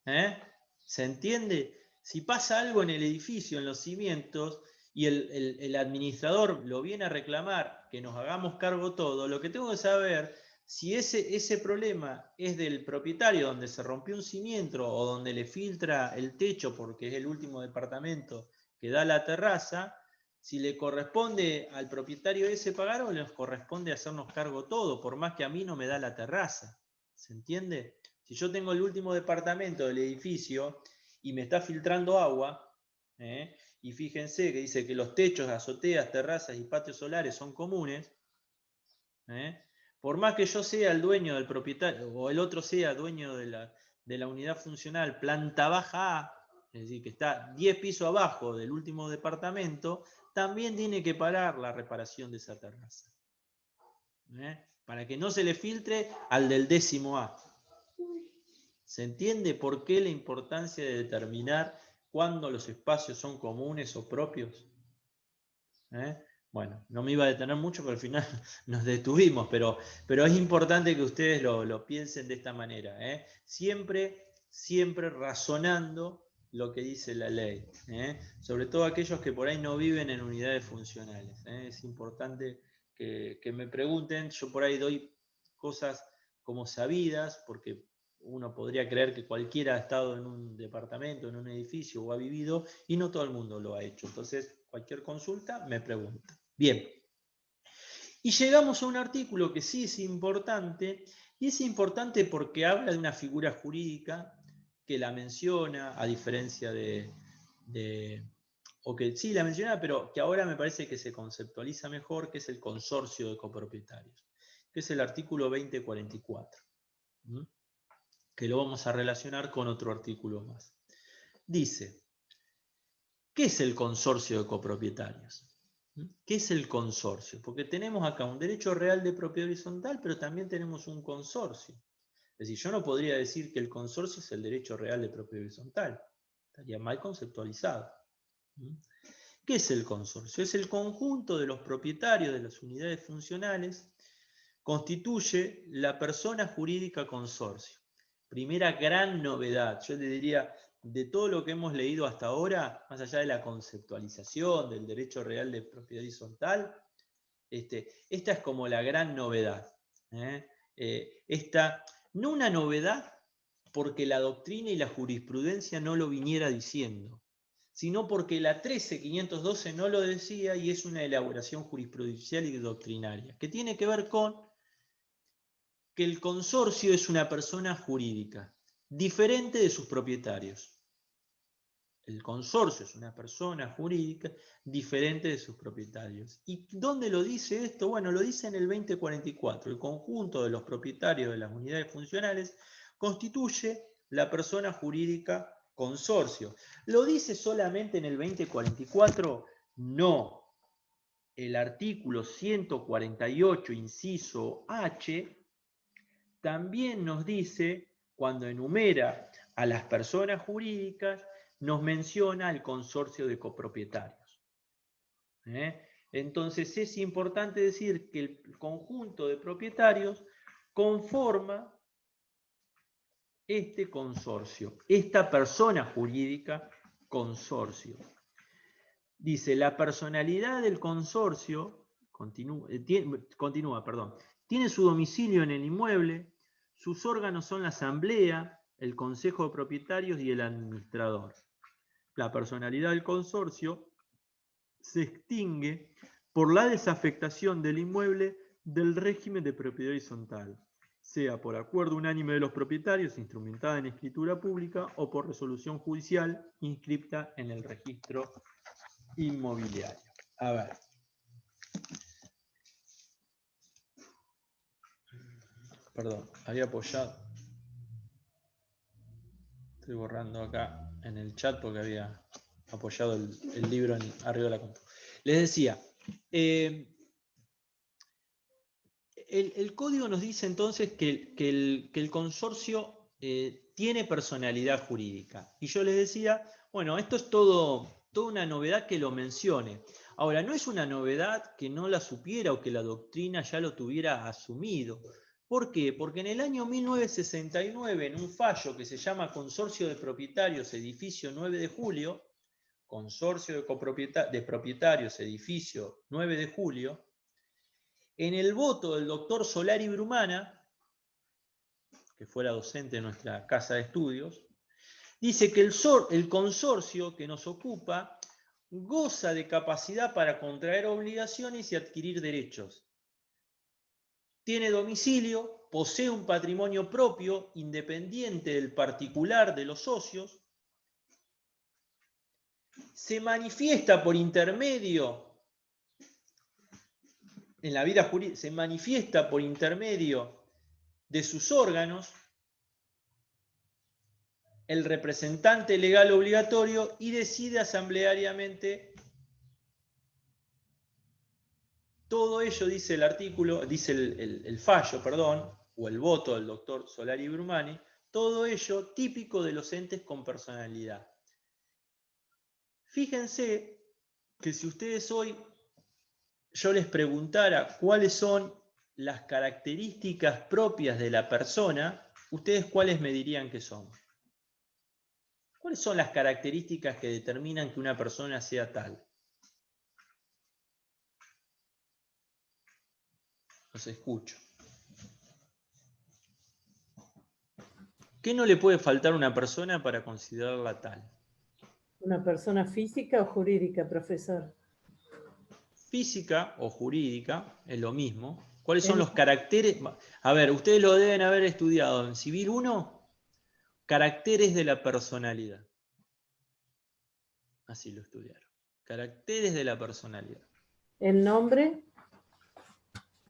¿Eh? ¿Se entiende? Si pasa algo en el edificio, en los cimientos, y el administrador lo viene a reclamar, que nos hagamos cargo todo, lo que tengo que saber si ese problema es del propietario donde se rompió un cimiento o donde le filtra el techo porque es el último departamento que da la terraza, si le corresponde al propietario ese pagar o les corresponde hacernos cargo todo, por más que a mí no me da la terraza. ¿Se entiende? Si yo tengo el último departamento del edificio y me está filtrando agua, y fíjense que dice que los techos, azoteas, terrazas y patios solares son comunes, por más que yo sea el dueño del propietario o el otro sea dueño de la unidad funcional planta baja A, es decir, que está 10 pisos abajo del último departamento, también tiene que pagar la reparación de esa terraza. Para que no se le filtre al del 10º A. ¿Se entiende por qué la importancia de determinar cuándo los espacios son comunes o propios? Bueno, no me iba a detener mucho, pero al final nos detuvimos, pero es importante que ustedes lo piensen de esta manera. Siempre razonando lo que dice la ley. Sobre todo aquellos que por ahí no viven en unidades funcionales. Es importante que me pregunten. Yo por ahí doy cosas como sabidas, porque uno podría creer que cualquiera ha estado en un departamento, en un edificio o ha vivido, y no todo el mundo lo ha hecho. Entonces, cualquier consulta me pregunta. Bien. Y llegamos a un artículo que sí es importante, y es importante porque habla de una figura jurídica que la menciona, a diferencia o que sí la menciona, pero que ahora me parece que se conceptualiza mejor, que es el consorcio de copropietarios, que es el artículo 2044. Que lo vamos a relacionar con otro artículo más. Dice, ¿qué es el consorcio de copropietarios? ¿Qué es el consorcio? Porque tenemos acá un derecho real de propiedad horizontal, pero también tenemos un consorcio. Es decir, yo no podría decir que el consorcio es el derecho real de propiedad horizontal. Estaría mal conceptualizado. ¿Qué es el consorcio? Es el conjunto de los propietarios de las unidades funcionales, constituye la persona jurídica consorcio. Primera gran novedad, yo le diría, de todo lo que hemos leído hasta ahora, más allá de la conceptualización del derecho real de propiedad horizontal, esta es como la gran novedad. No una novedad porque la doctrina y la jurisprudencia no lo viniera diciendo, sino porque la 13512 no lo decía y es una elaboración jurisprudencial y doctrinaria, que tiene que ver con que el consorcio es una persona jurídica, diferente de sus propietarios. El consorcio es una persona jurídica diferente de sus propietarios. ¿Y dónde lo dice esto? Bueno, lo dice en el 2044. El conjunto de los propietarios de las unidades funcionales constituye la persona jurídica consorcio. ¿Lo dice solamente en el 2044? No. El artículo 148, inciso H, también nos dice, cuando enumera a las personas jurídicas, nos menciona el consorcio de copropietarios. Entonces es importante decir que el conjunto de propietarios conforma este consorcio, esta persona jurídica consorcio. Dice, la personalidad del consorcio, tiene su domicilio en el inmueble, sus órganos son la asamblea, el consejo de propietarios y el administrador. La personalidad del consorcio se extingue por la desafectación del inmueble del régimen de propiedad horizontal sea por acuerdo unánime de los propietarios, instrumentada en escritura pública, o por resolución judicial inscripta en el registro inmobiliario. A ver. Perdón, había apoyado. Estoy borrando acá en el chat porque había apoyado el libro arriba de la compu. Les decía, el código nos dice entonces que el consorcio tiene personalidad jurídica. Y yo les decía, bueno, esto es toda una novedad que lo mencione. Ahora, no es una novedad que no la supiera o que la doctrina ya lo tuviera asumido. ¿Por qué? Porque en el año 1969, en un fallo que se llama Consorcio de Propietarios Edificio 9 de Julio, Consorcio de Propietarios Edificio 9 de Julio, en el voto del doctor Solari Brumana, que fuera docente de nuestra casa de estudios, dice que el consorcio que nos ocupa goza de capacidad para contraer obligaciones y adquirir derechos. Tiene domicilio, posee un patrimonio propio, independiente del particular de los socios, se manifiesta por intermedio, en la vida jurídica, se manifiesta por intermedio de sus órganos, el representante legal obligatorio, y decide asambleariamente. Todo ello, dice el artículo, dice el fallo, perdón, o el voto del doctor Solari Brumani, todo ello típico de los entes con personalidad. Fíjense que si ustedes hoy yo les preguntara cuáles son las características propias de la persona, ¿ustedes cuáles me dirían que son? ¿Cuáles son las características que determinan que una persona sea tal? Los escucho. ¿Qué no le puede faltar a una persona para considerarla tal? ¿Una persona física o jurídica, profesor? Física o jurídica, es lo mismo. ¿Cuáles son los caracteres? A ver, ustedes lo deben haber estudiado en Civil 1, caracteres de la personalidad. Así lo estudiaron. Caracteres de la personalidad. ¿El nombre?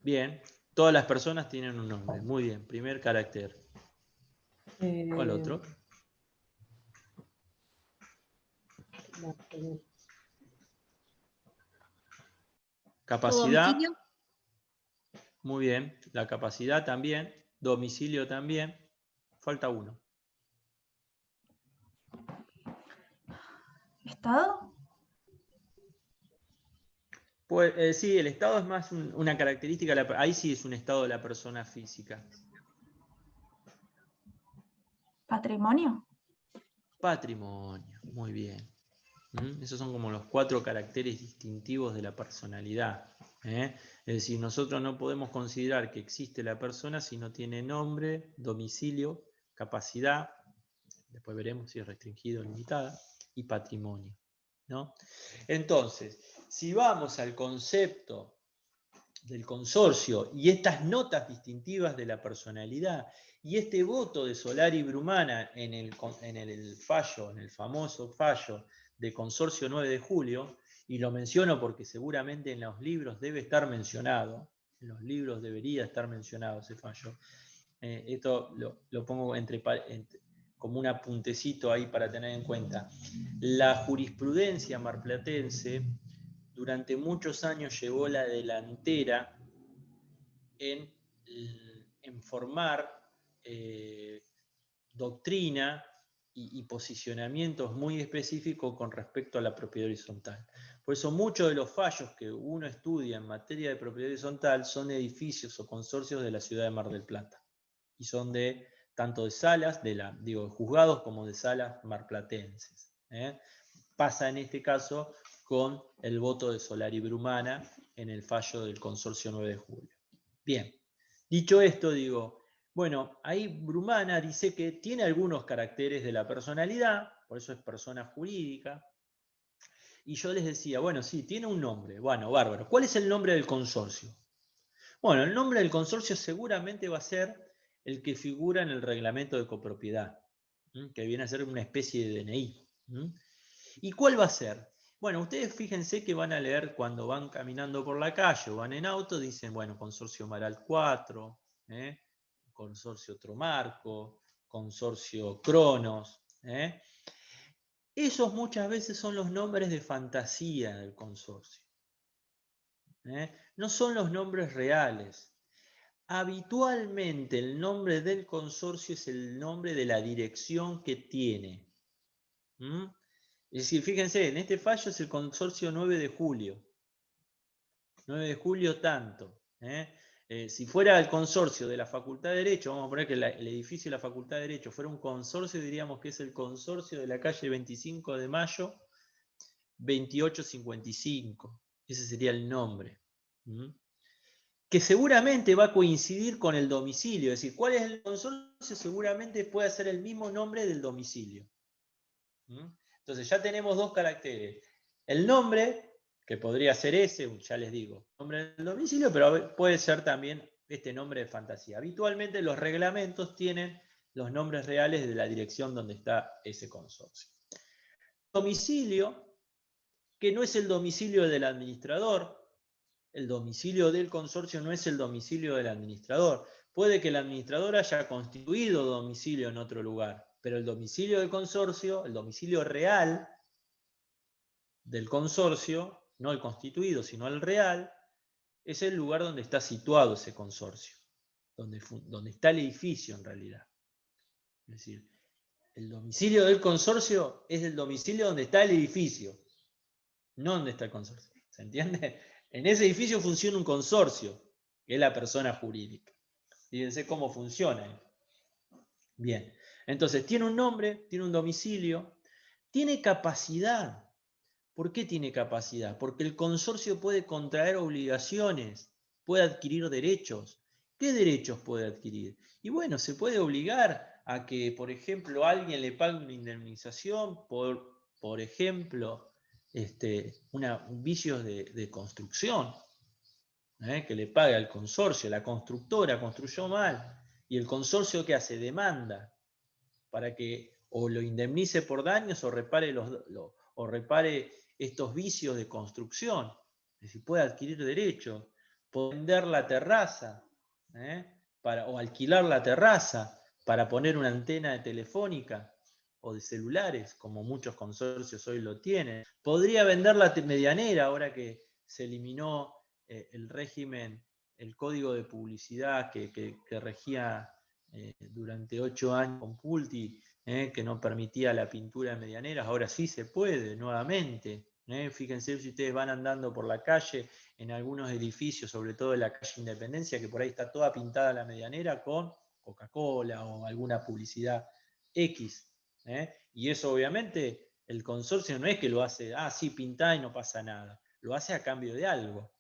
Bien, todas las personas tienen un nombre. Muy bien, primer carácter. ¿Cuál otro? Capacidad. Domicilio. Muy bien, la capacidad también. Domicilio también. Falta uno. ¿Estado? Pues, sí, el estado es más una característica, ahí sí es un estado de la persona física. ¿Patrimonio? Patrimonio, muy bien. Esos son como los 4 caracteres distintivos de la personalidad. Es decir, nosotros no podemos considerar que existe la persona si no tiene nombre, domicilio, capacidad, después veremos si es restringido o limitada, y patrimonio, ¿no? Entonces, si vamos al concepto del consorcio y estas notas distintivas de la personalidad y este voto de Solari Brumana en el fallo, en el famoso fallo de Consorcio 9 de Julio, y lo menciono porque seguramente en los libros debe estar mencionado, en los libros debería estar mencionado ese fallo. Esto lo pongo como un apuntecito ahí para tener en cuenta. La jurisprudencia marplatense durante muchos años llevó la delantera en formar doctrina y posicionamientos muy específicos con respecto a la propiedad horizontal. Por eso muchos de los fallos que uno estudia en materia de propiedad horizontal son edificios o consorcios de la ciudad de Mar del Plata. Y son tanto de salas, de juzgados como de salas marplatenses. Pasa en este caso con el voto de Solari Brumana en el fallo del Consorcio 9 de Julio. Bien, dicho esto, digo, bueno, ahí Brumana dice que tiene algunos caracteres de la personalidad, por eso es persona jurídica, y yo les decía, bueno, sí, tiene un nombre, bueno, bárbaro. ¿Cuál es el nombre del consorcio? Bueno, el nombre del consorcio seguramente va a ser el que figura en el reglamento de copropiedad, que viene a ser una especie de DNI. ¿Y cuál va a ser? Bueno, ustedes fíjense que van a leer cuando van caminando por la calle o van en auto, dicen, bueno, Consorcio Maral 4, Consorcio Tromarco, Consorcio Cronos. Esos muchas veces son los nombres de fantasía del consorcio. No son los nombres reales. Habitualmente el nombre del consorcio es el nombre de la dirección que tiene. Es decir, fíjense, en este fallo es el consorcio 9 de julio. 9 de julio tanto. Si fuera el consorcio de la Facultad de Derecho, vamos a poner que el edificio de la Facultad de Derecho fuera un consorcio, diríamos que es el consorcio de la calle 25 de Mayo, 2855. Ese sería el nombre. Que seguramente va a coincidir con el domicilio. Es decir, ¿cuál es el consorcio? Seguramente puede ser el mismo nombre del domicilio. Entonces ya tenemos dos caracteres. El nombre, que podría ser ese, ya les digo, nombre del domicilio, pero puede ser también este nombre de fantasía. Habitualmente los reglamentos tienen los nombres reales de la dirección donde está ese consorcio. Domicilio, que no es el domicilio del administrador. El domicilio del consorcio no es el domicilio del administrador. Puede que el administrador haya constituido domicilio en otro lugar, pero el domicilio del consorcio, el domicilio real del consorcio, no el constituido, sino el real, es el lugar donde está situado ese consorcio, donde está el edificio en realidad. Es decir, el domicilio del consorcio es el domicilio donde está el edificio, no donde está el consorcio. ¿Se entiende? En ese edificio funciona un consorcio, que es la persona jurídica. Fíjense cómo funciona. Bien, entonces tiene un nombre, tiene un domicilio, tiene capacidad. ¿Por qué tiene capacidad? Porque el consorcio puede contraer obligaciones, puede adquirir derechos. ¿Qué derechos puede adquirir? Y bueno, se puede obligar a que, por ejemplo, alguien le pague una indemnización por ejemplo, vicios de construcción, que le pague al consorcio. La constructora construyó mal y el consorcio, ¿qué hace? Demanda para que o lo indemnice por daños o repare estos vicios de construcción. Es decir, puede adquirir derechos, puede vender la terraza o alquilar la terraza para poner una antena de telefónica o de celulares, como muchos consorcios hoy lo tienen. Podría vender la medianera, ahora que se eliminó el régimen, el código de publicidad que regía durante 8 años con Pulti, que no permitía la pintura de medianeras. Ahora sí se puede nuevamente. Fíjense si ustedes van andando por la calle en algunos edificios, sobre todo en la calle Independencia, que por ahí está toda pintada la medianera con Coca-Cola o alguna publicidad X. Y eso obviamente el consorcio no es que lo hace, sí, pintá y no pasa nada. Lo hace a cambio de algo,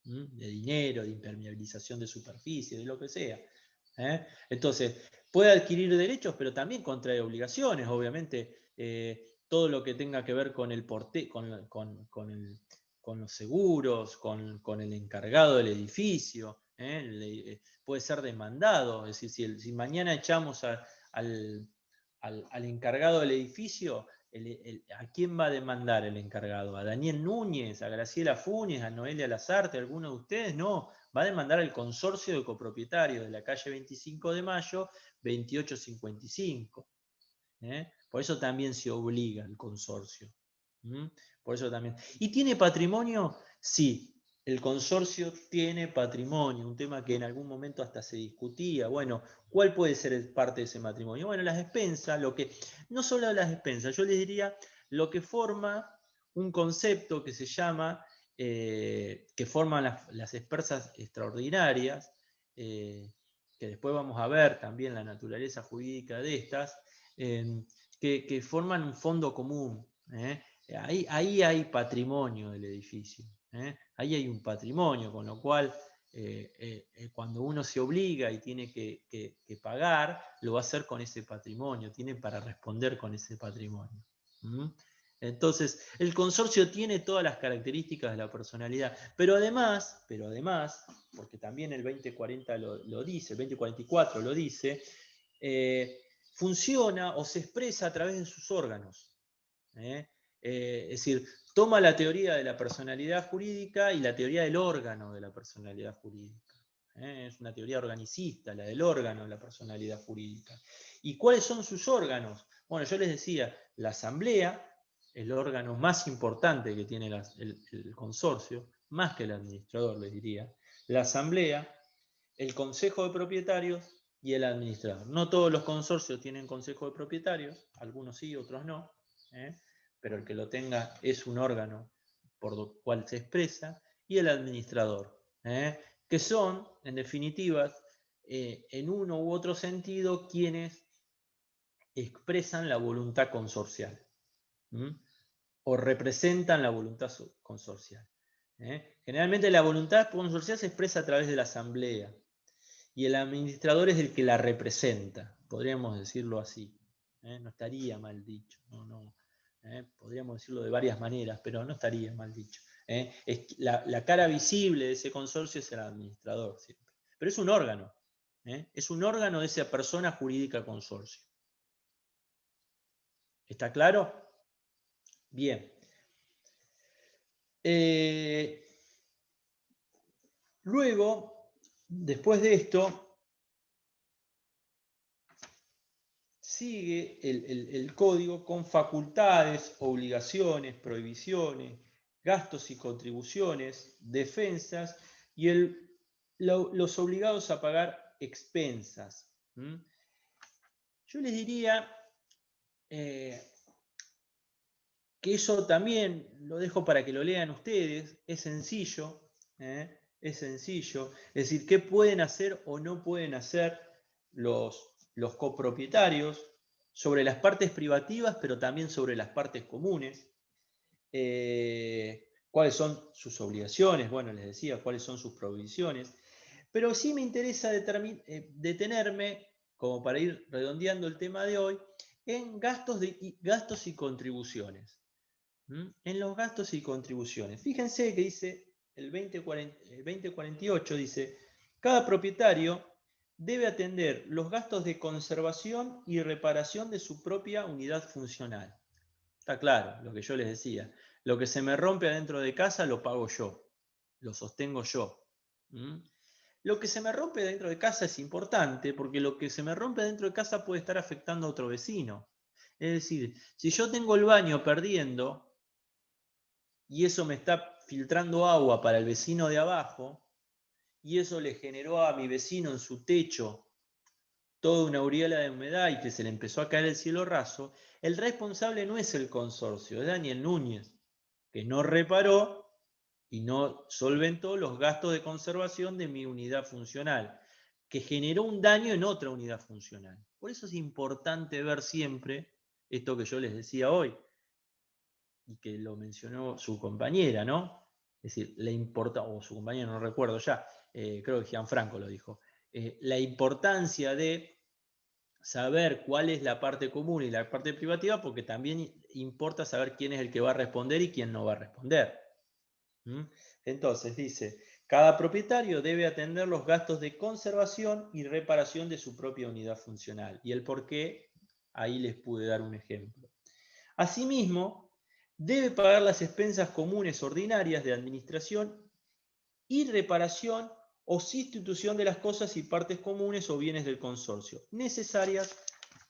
de dinero, de impermeabilización de superficie, de lo que sea. Entonces, puede adquirir derechos, pero también contrae obligaciones, obviamente. Todo lo que tenga que ver con el con los seguros, con el encargado del edificio, puede ser demandado. Es decir, si mañana echamos al encargado del edificio, ¿a quién va a demandar el encargado? ¿A Daniel Núñez, a Graciela Funes, a Noelia Lazarte, a alguno de ustedes? No, va a demandar al consorcio de copropietarios de la calle 25 de Mayo, 2855. Por eso también se obliga el consorcio. Por eso también. ¿Y tiene patrimonio? Sí, el consorcio tiene patrimonio, un tema que en algún momento hasta se discutía. Bueno, ¿cuál puede ser parte de ese patrimonio? Bueno, las expensas, no solo las expensas, yo les diría lo que forma un concepto que se llama, que forman las expensas extraordinarias, que después vamos a ver también la naturaleza jurídica de estas, que forman un fondo común. Ahí hay patrimonio del edificio. Ahí hay un patrimonio, con lo cual cuando uno se obliga y tiene que pagar, lo va a hacer con ese patrimonio, tiene para responder con ese patrimonio. Entonces, el consorcio tiene todas las características de la personalidad, pero además, porque también el 2040 lo dice, el 2044 lo dice, funciona o se expresa a través de sus órganos. Es decir, toma la teoría de la personalidad jurídica y la teoría del órgano de la personalidad jurídica. Es una teoría organicista, la del órgano de la personalidad jurídica. ¿Y cuáles son sus órganos? Bueno, yo les decía, la asamblea, el órgano más importante que tiene el consorcio, más que el administrador, les diría, la asamblea, el consejo de propietarios y el administrador. No todos los consorcios tienen consejo de propietarios, algunos sí, otros no, pero el que lo tenga es un órgano por lo cual se expresa, y el administrador, que son, en definitiva, en uno u otro sentido, quienes expresan la voluntad consorcial. O representan la voluntad consorcial. Generalmente la voluntad consorcial se expresa a través de la asamblea y el administrador es el que la representa, podríamos decirlo así. No estaría mal dicho, podríamos decirlo de varias maneras, pero no estaría mal dicho. La cara visible de ese consorcio es el administrador siempre, pero es un órgano de esa persona jurídica consorcio. ¿Está claro? Bien. Luego, después de esto, sigue el código con facultades, obligaciones, prohibiciones, gastos y contribuciones, defensas y los obligados a pagar expensas. Yo les diría que eso también lo dejo para que lo lean ustedes, es sencillo, es sencillo, es decir, qué pueden hacer o no pueden hacer los copropietarios sobre las partes privativas, pero también sobre las partes comunes, cuáles son sus obligaciones, bueno, les decía, cuáles son sus prohibiciones, pero sí me interesa detenerme, como para ir redondeando el tema de hoy, en gastos y contribuciones. En los gastos y contribuciones. Fíjense que dice el 2048, dice, cada propietario debe atender los gastos de conservación y reparación de su propia unidad funcional. Está claro, lo que yo les decía. Lo que se me rompe adentro de casa lo pago yo, lo sostengo yo. Lo que se me rompe dentro de casa es importante porque lo que se me rompe dentro de casa puede estar afectando a otro vecino. Es decir, si yo tengo el baño perdiendo, y eso me está filtrando agua para el vecino de abajo, y eso le generó a mi vecino en su techo toda una aureola de humedad y que se le empezó a caer el cielo raso, el responsable no es el consorcio, es Daniel Núñez, que no reparó y no solventó los gastos de conservación de mi unidad funcional, que generó un daño en otra unidad funcional. Por eso es importante ver siempre esto que yo les decía hoy, y que lo mencionó su compañera, ¿no? Es decir, o su compañera, no recuerdo ya, creo que Gianfranco lo dijo, la importancia de saber cuál es la parte común y la parte privativa, porque también importa saber quién es el que va a responder y quién no va a responder. Entonces dice, cada propietario debe atender los gastos de conservación y reparación de su propia unidad funcional. Y el por qué, ahí les pude dar un ejemplo. Asimismo, debe pagar las expensas comunes ordinarias de administración y reparación o sustitución de las cosas y partes comunes o bienes del consorcio, necesarias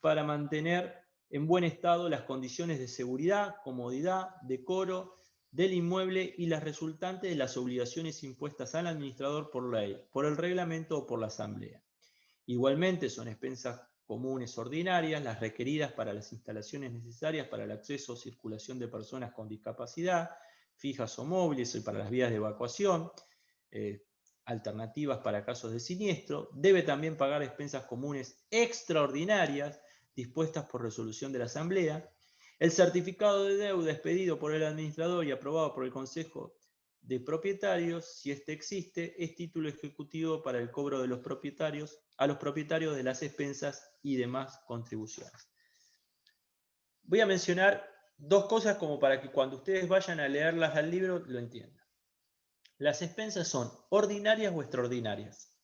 para mantener en buen estado las condiciones de seguridad, comodidad, decoro del inmueble y las resultantes de las obligaciones impuestas al administrador por ley, por el reglamento o por la asamblea. Igualmente son expensas comunes ordinarias, las requeridas para las instalaciones necesarias para el acceso o circulación de personas con discapacidad, fijas o móviles, y para las vías de evacuación, alternativas para casos de siniestro. Debe también pagar expensas comunes extraordinarias dispuestas por resolución de la Asamblea. El certificado de deuda expedido por el administrador y aprobado por el Consejo de Propietarios, si éste existe, es título ejecutivo para el cobro de los propietarios a los propietarios de las expensas y demás contribuciones. Voy a mencionar dos cosas como para que cuando ustedes vayan a leerlas al libro lo entiendan. Las expensas son ordinarias o extraordinarias.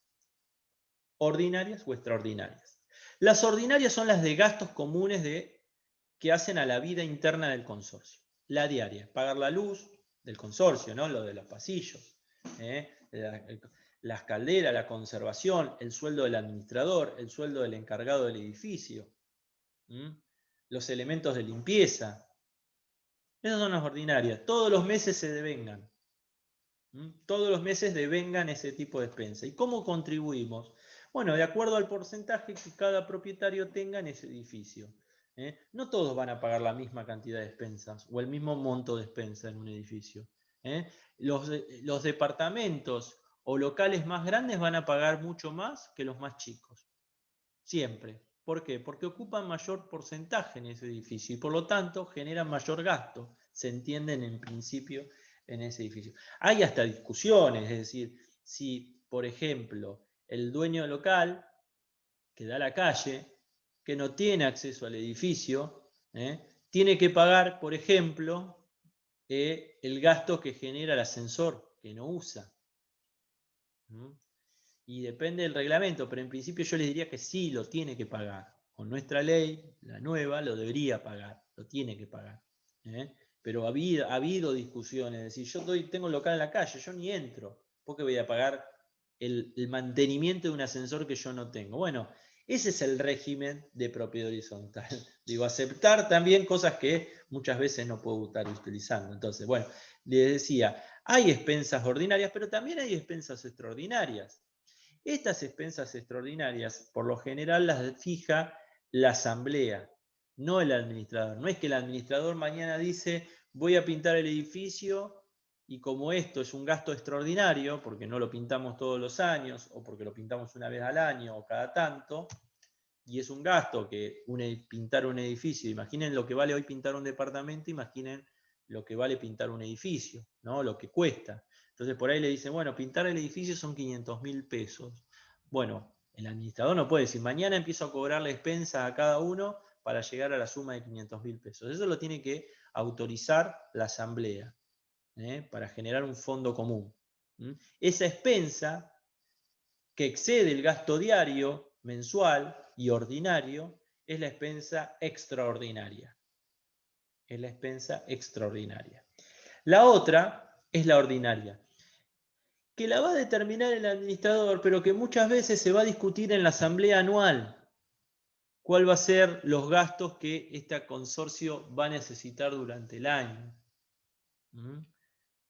Ordinarias o extraordinarias. Las ordinarias son las de gastos comunes que hacen a la vida interna del consorcio. La diaria, pagar la luz del consorcio, ¿no? Lo de los pasillos, las calderas, la conservación, el sueldo del administrador, el sueldo del encargado del edificio, los elementos de limpieza. Esas son las ordinarias. Todos los meses se devengan. Todos los meses devengan ese tipo de expensa. ¿Y cómo contribuimos? Bueno, de acuerdo al porcentaje que cada propietario tenga en ese edificio. No todos van a pagar la misma cantidad de expensas o el mismo monto de expensa en un edificio. Los departamentos o locales más grandes van a pagar mucho más que los más chicos. Siempre. ¿Por qué? Porque ocupan mayor porcentaje en ese edificio y por lo tanto generan mayor gasto. Se entienden en principio en ese edificio. Hay hasta discusiones, es decir, si, por ejemplo, el dueño local que da la calle, que no tiene acceso al edificio, tiene que pagar, por ejemplo, el gasto que genera el ascensor, que no usa. Y depende del reglamento, pero en principio yo les diría que sí lo tiene que pagar. Con nuestra ley, la nueva, lo debería pagar, lo tiene que pagar. Pero ha habido discusiones, es decir, yo tengo un local en la calle, yo ni entro, ¿por qué voy a pagar el mantenimiento de un ascensor que yo no tengo? Bueno, ese es el régimen de propiedad horizontal. Digo, aceptar también cosas que muchas veces no puedo estar utilizando. Entonces, bueno, les decía, hay expensas ordinarias, pero también hay expensas extraordinarias. Estas expensas extraordinarias, por lo general, las fija la asamblea, no el administrador. No es que el administrador mañana dice, voy a pintar el edificio y como esto es un gasto extraordinario, porque no lo pintamos todos los años, o porque lo pintamos una vez al año o cada tanto, y es un gasto que pintar un edificio, imaginen lo que vale hoy pintar un departamento, imaginen lo que vale pintar un edificio, ¿no? Lo que cuesta. Entonces por ahí le dicen, bueno, pintar el edificio son 500.000 pesos. Bueno, el administrador no puede decir, mañana empiezo a cobrarle expensa a cada uno para llegar a la suma de 500.000 pesos. Eso lo tiene que autorizar la asamblea, para generar un fondo común. Esa expensa que excede el gasto diario, mensual y ordinario, es la expensa extraordinaria. Es la expensa extraordinaria. La otra es la ordinaria, que la va a determinar el administrador, pero que muchas veces se va a discutir en la asamblea anual. ¿Cuál va a ser los gastos que este consorcio va a necesitar durante el año?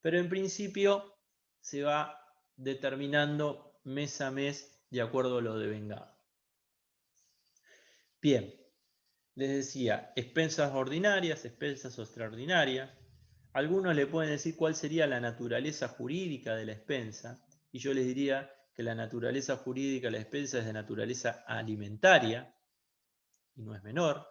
Pero en principio se va determinando mes a mes de acuerdo a lo devengado. Bien, les decía, expensas ordinarias, expensas extraordinarias. Algunos le pueden decir cuál sería la naturaleza jurídica de la expensa, y yo les diría que la naturaleza jurídica de la expensa es de naturaleza alimentaria, y no es menor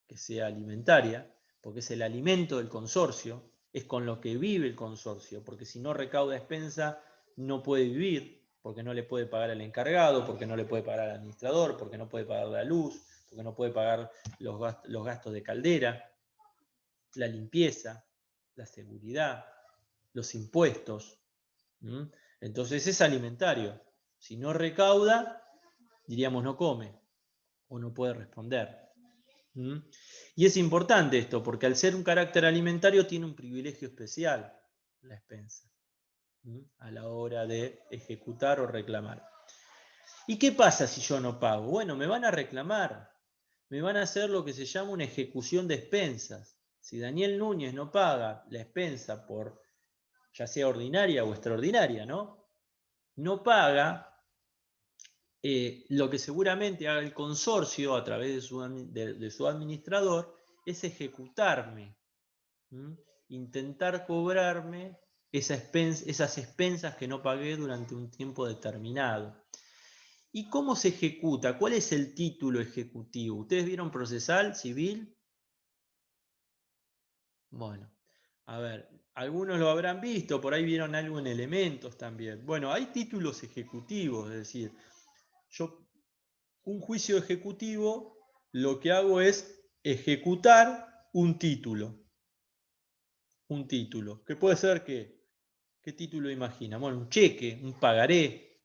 que sea alimentaria, porque es el alimento del consorcio, es con lo que vive el consorcio, porque si no recauda expensa no puede vivir, porque no le puede pagar al encargado, porque no le puede pagar al administrador, porque no puede pagar la luz, porque no puede pagar los gastos de caldera, la limpieza, la seguridad, los impuestos. Entonces es alimentario. Si no recauda, diríamos no come o no puede responder. Y es importante esto, porque al ser un carácter alimentario tiene un privilegio especial la expensa a la hora de ejecutar o reclamar. ¿Y qué pasa si yo no pago? Bueno, me van a reclamar, me van a hacer lo que se llama una ejecución de expensas. Si Daniel Núñez no paga la expensa por, ya sea ordinaria o extraordinaria, no paga, lo que seguramente haga el consorcio a través de su administrador es ejecutarme, intentar cobrarme esas expensas que no pagué durante un tiempo determinado. ¿Y cómo se ejecuta? ¿Cuál es el título ejecutivo? ¿Ustedes vieron procesal, civil? Bueno, a ver, algunos lo habrán visto, por ahí vieron algo en elementos también. Bueno, hay títulos ejecutivos, es decir, un juicio ejecutivo lo que hago es ejecutar un título. Un título. ¿Qué puede ser qué? ¿Qué título imagina? Bueno, un cheque, un pagaré.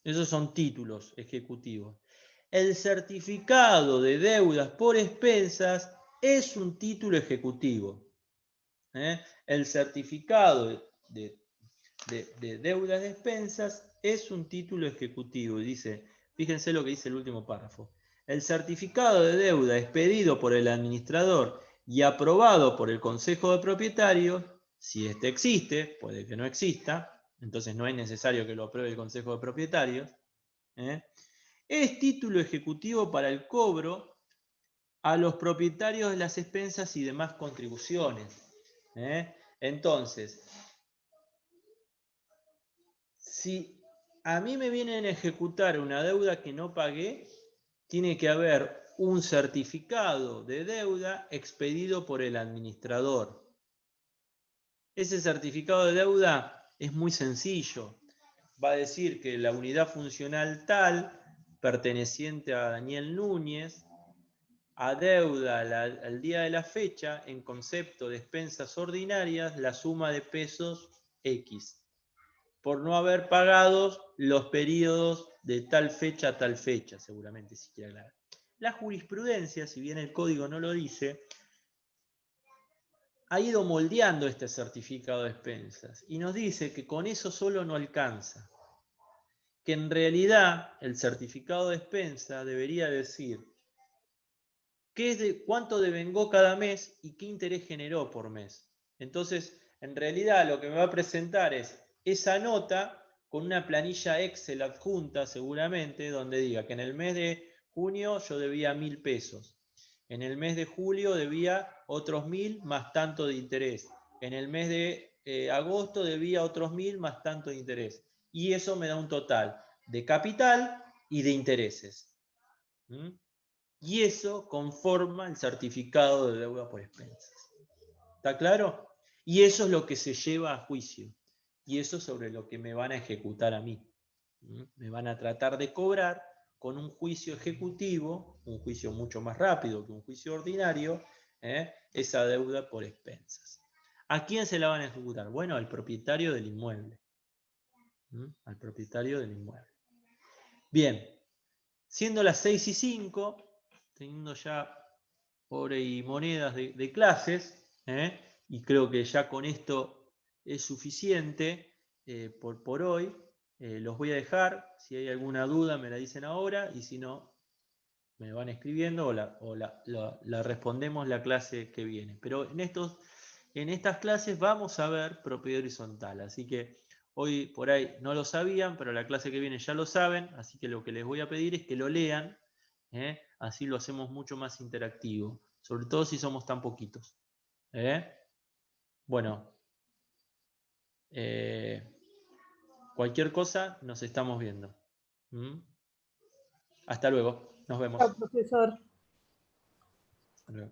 Esos son títulos ejecutivos. El certificado de deudas por expensas es un título ejecutivo. El certificado de deudas de expensas es un título ejecutivo. Y dice, fíjense lo que dice el último párrafo. El certificado de deuda expedido por el administrador y aprobado por el Consejo de Propietarios, si este existe, puede que no exista, entonces no es necesario que lo apruebe el Consejo de Propietarios, es título ejecutivo para el cobro a los propietarios de las expensas y demás contribuciones. Entonces, si a mí me vienen a ejecutar una deuda que no pagué, tiene que haber un certificado de deuda expedido por el administrador. Ese certificado de deuda es muy sencillo. Va a decir que la unidad funcional tal, perteneciente a Daniel Núñez, adeuda al día de la fecha, en concepto de expensas ordinarias, la suma de pesos X, por no haber pagado los periodos de tal fecha a tal fecha, seguramente, si quiere aclarar. La jurisprudencia, si bien el código no lo dice, ha ido moldeando este certificado de expensas y nos dice que con eso solo no alcanza, que en realidad el certificado de expensa debería decir cuánto devengó cada mes y qué interés generó por mes. Entonces, en realidad lo que me va a presentar es esa nota con una planilla Excel adjunta seguramente, donde diga que en el mes de junio yo debía 1.000 pesos. En el mes de julio debía otros 1.000 más tanto de interés. En el mes de agosto debía otros 1.000 más tanto de interés. Y eso me da un total de capital y de intereses. Y eso conforma el certificado de deuda por expensas. ¿Está claro? Y eso es lo que se lleva a juicio. Y eso es sobre lo que me van a ejecutar a mí. Me van a tratar de cobrar con un juicio ejecutivo, un juicio mucho más rápido que un juicio ordinario, esa deuda por expensas. ¿A quién se la van a ejecutar? Bueno, al propietario del inmueble. Al propietario del inmueble. Bien, siendo las 6:05, teniendo ya hora y monedas de clases, y creo que ya con esto es suficiente por hoy. Los voy a dejar, si hay alguna duda me la dicen ahora, y si no, me van escribiendo o la respondemos la clase que viene. Pero en estas clases vamos a ver propiedad horizontal, así que hoy por ahí no lo sabían, pero la clase que viene ya lo saben, así que lo que les voy a pedir es que lo lean, así lo hacemos mucho más interactivo, sobre todo si somos tan poquitos. Bueno, cualquier cosa nos estamos viendo. Hasta luego, nos vemos. Chao, profesor. Hasta luego.